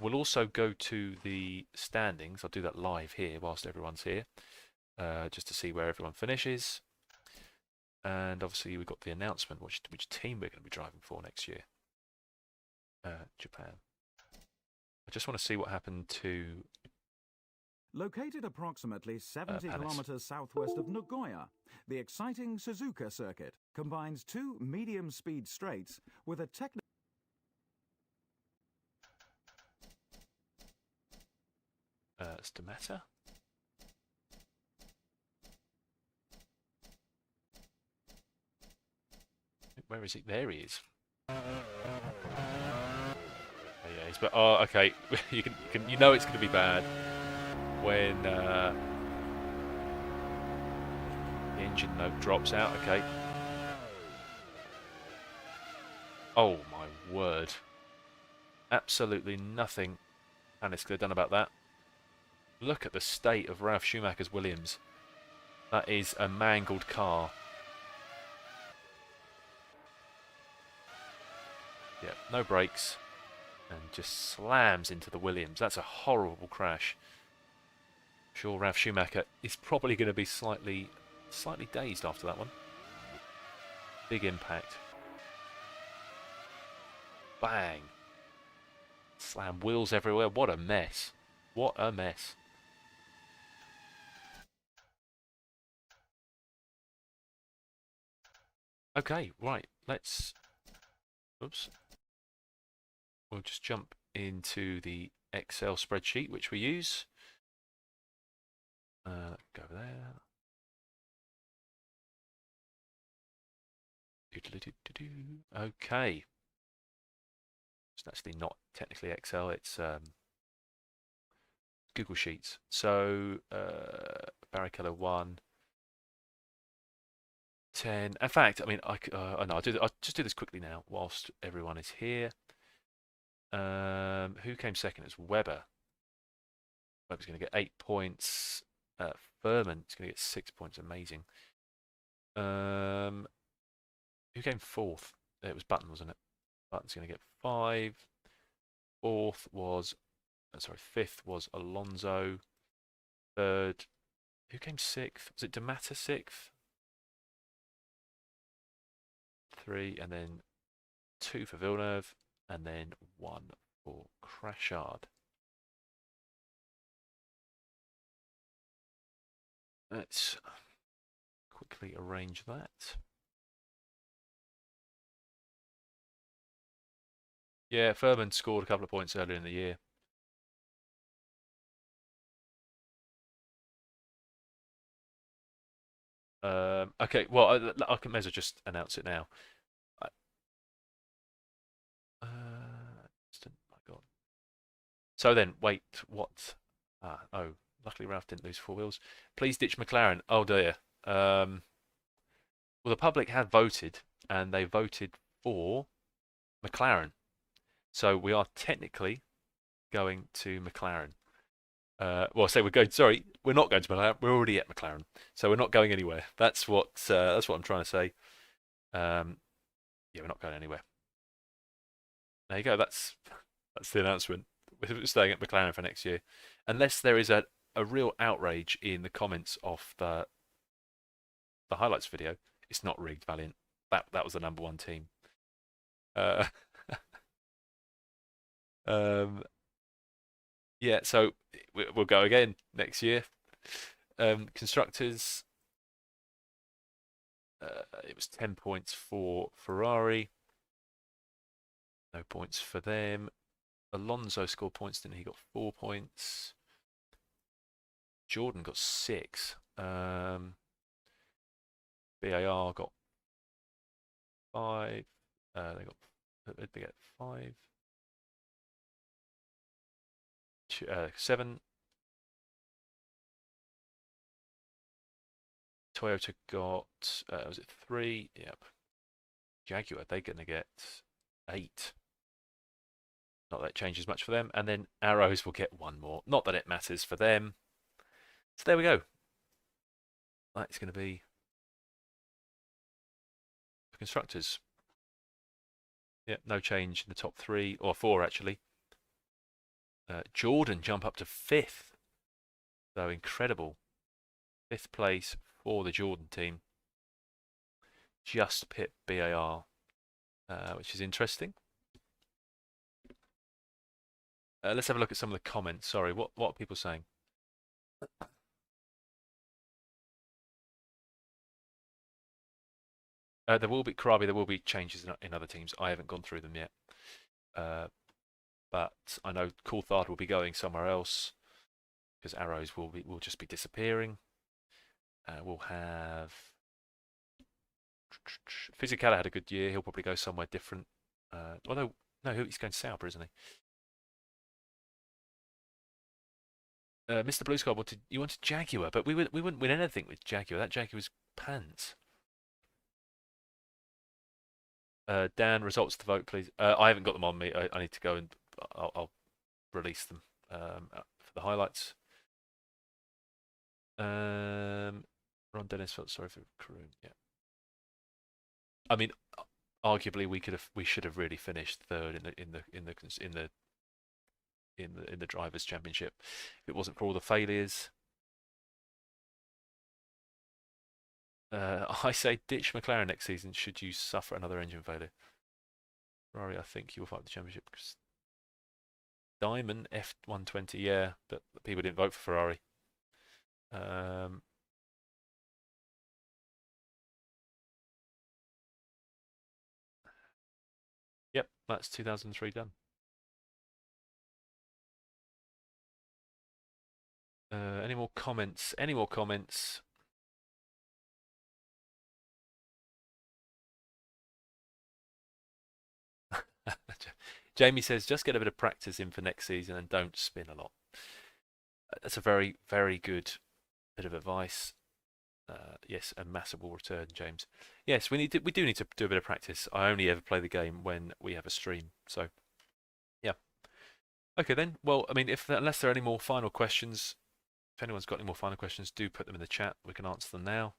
We'll also go to the standings. I'll do that live here whilst everyone's here. Just to see where everyone finishes, and obviously we've got the announcement which team we're going to be driving for next year. Japan. I just want to see what happened to Located approximately 70 Panis. kilometers southwest of Nagoya, the exciting Suzuka circuit combines 2 medium-speed straights with a technical. it's D'Amata. Where is he? There he is. Oh, yeah, he's. Oh, okay. You know it's going to be bad when the engine note drops out. Okay. Oh my word! Absolutely nothing Hannes could have done about that. Look at the state of Ralf Schumacher's Williams. That is a mangled car. Yeah, no brakes, and just slams into the Williams. That's a horrible crash. I'm sure Ralf Schumacher is probably going to be slightly dazed after that one. Big impact. Bang. Slam, wheels everywhere. What a mess. What a mess. Okay, right, let's... Oops. We'll just jump into the Excel spreadsheet which we use. Okay. It's actually not technically Excel, it's Google Sheets. So Barrichello 1, 10. In fact, I mean, oh no, I'll just do this quickly now whilst everyone is here. Who came second? It's Webber. Webber's going to get 8 points. Furman is going to get 6 points. Amazing. Who came fourth? It was Button, wasn't it? Button's going to get 5. Fourth was, fifth was Alonso. Third, who came sixth? Was it Damata sixth? 3, and then 2 for Villeneuve, and then 1 for Crashard. Let's quickly arrange that. Yeah, Furman scored a couple of points earlier in the year. Okay, well, I may as well just announce it now. My God. So then, wait, what? Oh, luckily Ralph didn't lose 4 wheels. Please ditch McLaren. Oh dear. Well, the public have voted, and they voted for McLaren. So we are technically going to McLaren. Well, I say we're going. Sorry, we're not going to McLaren. We're already at McLaren, so we're not going anywhere. That's what I'm trying to say. Yeah, we're not going anywhere. There you go. That's the announcement. We're staying at McLaren for next year, unless there is a real outrage in the comments of the highlights video. It's not rigged, Valiant. That was the #1 team. Yeah, so we'll go again next year. Constructors, it was 10 points for Ferrari. No points for them. Alonso scored points, didn't he? Got 4 points. Jordan got 6. BAR got 5. They get 5. 7. Toyota got, was it 3? Yep. Jaguar, they're going to get 8. Not that it changes much for them. And then Arrows will get 1 more. Not that it matters for them. So there we go. That's going to be for constructors. Yeah, no change in the top 3, or 4 actually. Jordan jump up to 5th. So incredible. 5th place for the Jordan team. Just pit BAR, which is interesting. Let's have a look at some of the comments. Sorry, what are people saying? There will be changes in other teams. I haven't gone through them yet. But I know Coulthard will be going somewhere else because Arrows will just be disappearing. We'll have Fisichella had a good year. He'll probably go somewhere different. Although no, he's going to Sauber, isn't he? Mr. Blue Sky wanted Jaguar, but we wouldn't win anything with Jaguar. That Jaguar was pants. Dan, results to vote, please. I haven't got them on me. I need to go and I'll release them for the highlights. Ron Dennis felt sorry for Karun. Yeah. I mean, arguably we should have really finished third in the drivers' championship if it wasn't for all the failures. I say ditch McLaren next season should you suffer another engine failure. Ferrari, I think you will fight the championship. Diamond F120, yeah, but people didn't vote for Ferrari. Yep, that's 2003 done. Any more comments? Any more comments? Jamie says, just get a bit of practice in for next season and don't spin a lot. That's a very, very good bit of advice. Yes, a massive will return, James. Yes, we do need to do a bit of practice. I only ever play the game when we have a stream. So, yeah. Okay then. Well, I mean, unless there are any more final questions, if anyone's got any more final questions, do put them in the chat. We can answer them now.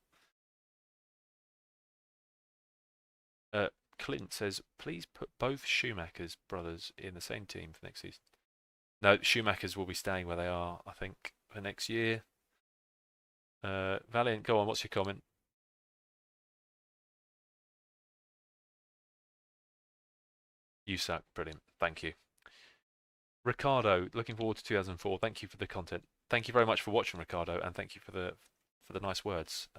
Clint says, please put both Schumacher's brothers in the same team for next season. No, Schumacher's will be staying where they are, I think, for next year. Valiant, go on. What's your comment? You suck. Brilliant. Thank you. Ricardo, looking forward to 2004. Thank you for the content. Thank you very much for watching, Ricardo, and thank you for the nice words.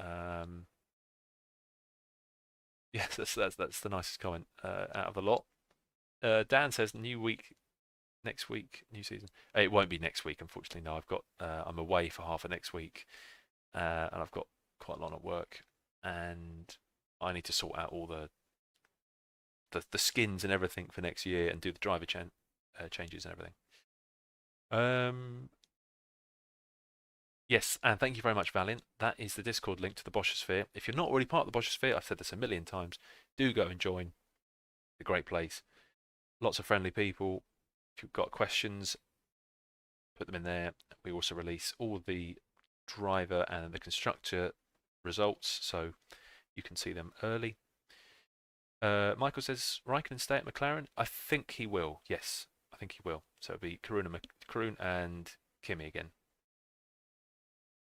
Yes, that's the nicest comment out of the lot. Dan says new week next week, new season. It won't be next week, unfortunately. No, I'm away for half of next week, and I've got quite a lot of work, and I need to sort out all the skins and everything for next year and do the driver changes and everything. Yes, and thank you very much, Valiant. That is the Discord link to the Boschosphere. If you're not already part of the Boschosphere, I've said this a million times, do go and join. It's a great place. Lots of friendly people. If you've got questions, put them in there. We also release all the driver and the constructor results, so you can see them early. Michael says, Raikkonen stay at McLaren? I think he will, yes. I think he will. So it'll be Karun and Kimi again.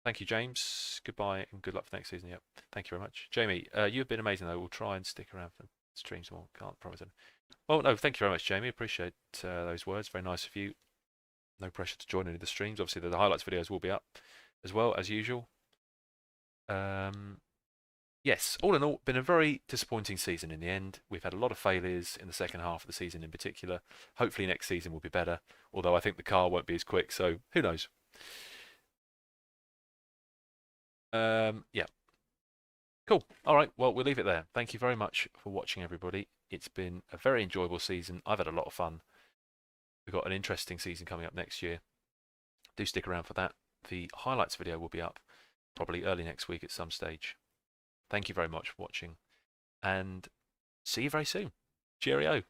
Thank you, James. Goodbye and good luck for next season. Yep. Thank you very much. Jamie, you've been amazing, though. We'll try and stick around for streams more. Can't promise it. Well, no, thank you very much, Jamie. Appreciate those words. Very nice of you. No pressure to join any of the streams. Obviously, the highlights videos will be up as well, as usual. Yes, all in all, been a very disappointing season in the end. We've had a lot of failures in the second half of the season in particular. Hopefully next season will be better, although I think the car won't be as quick, so who knows. Yeah. Cool. All right, well, we'll leave it there. Thank you very much for watching, everybody. It's been a very enjoyable season. I've had a lot of fun. We've got an interesting season coming up next year. Do stick around for that. The highlights video will be up probably early next week at some stage. Thank you very much for watching, and see you very soon. Cheerio.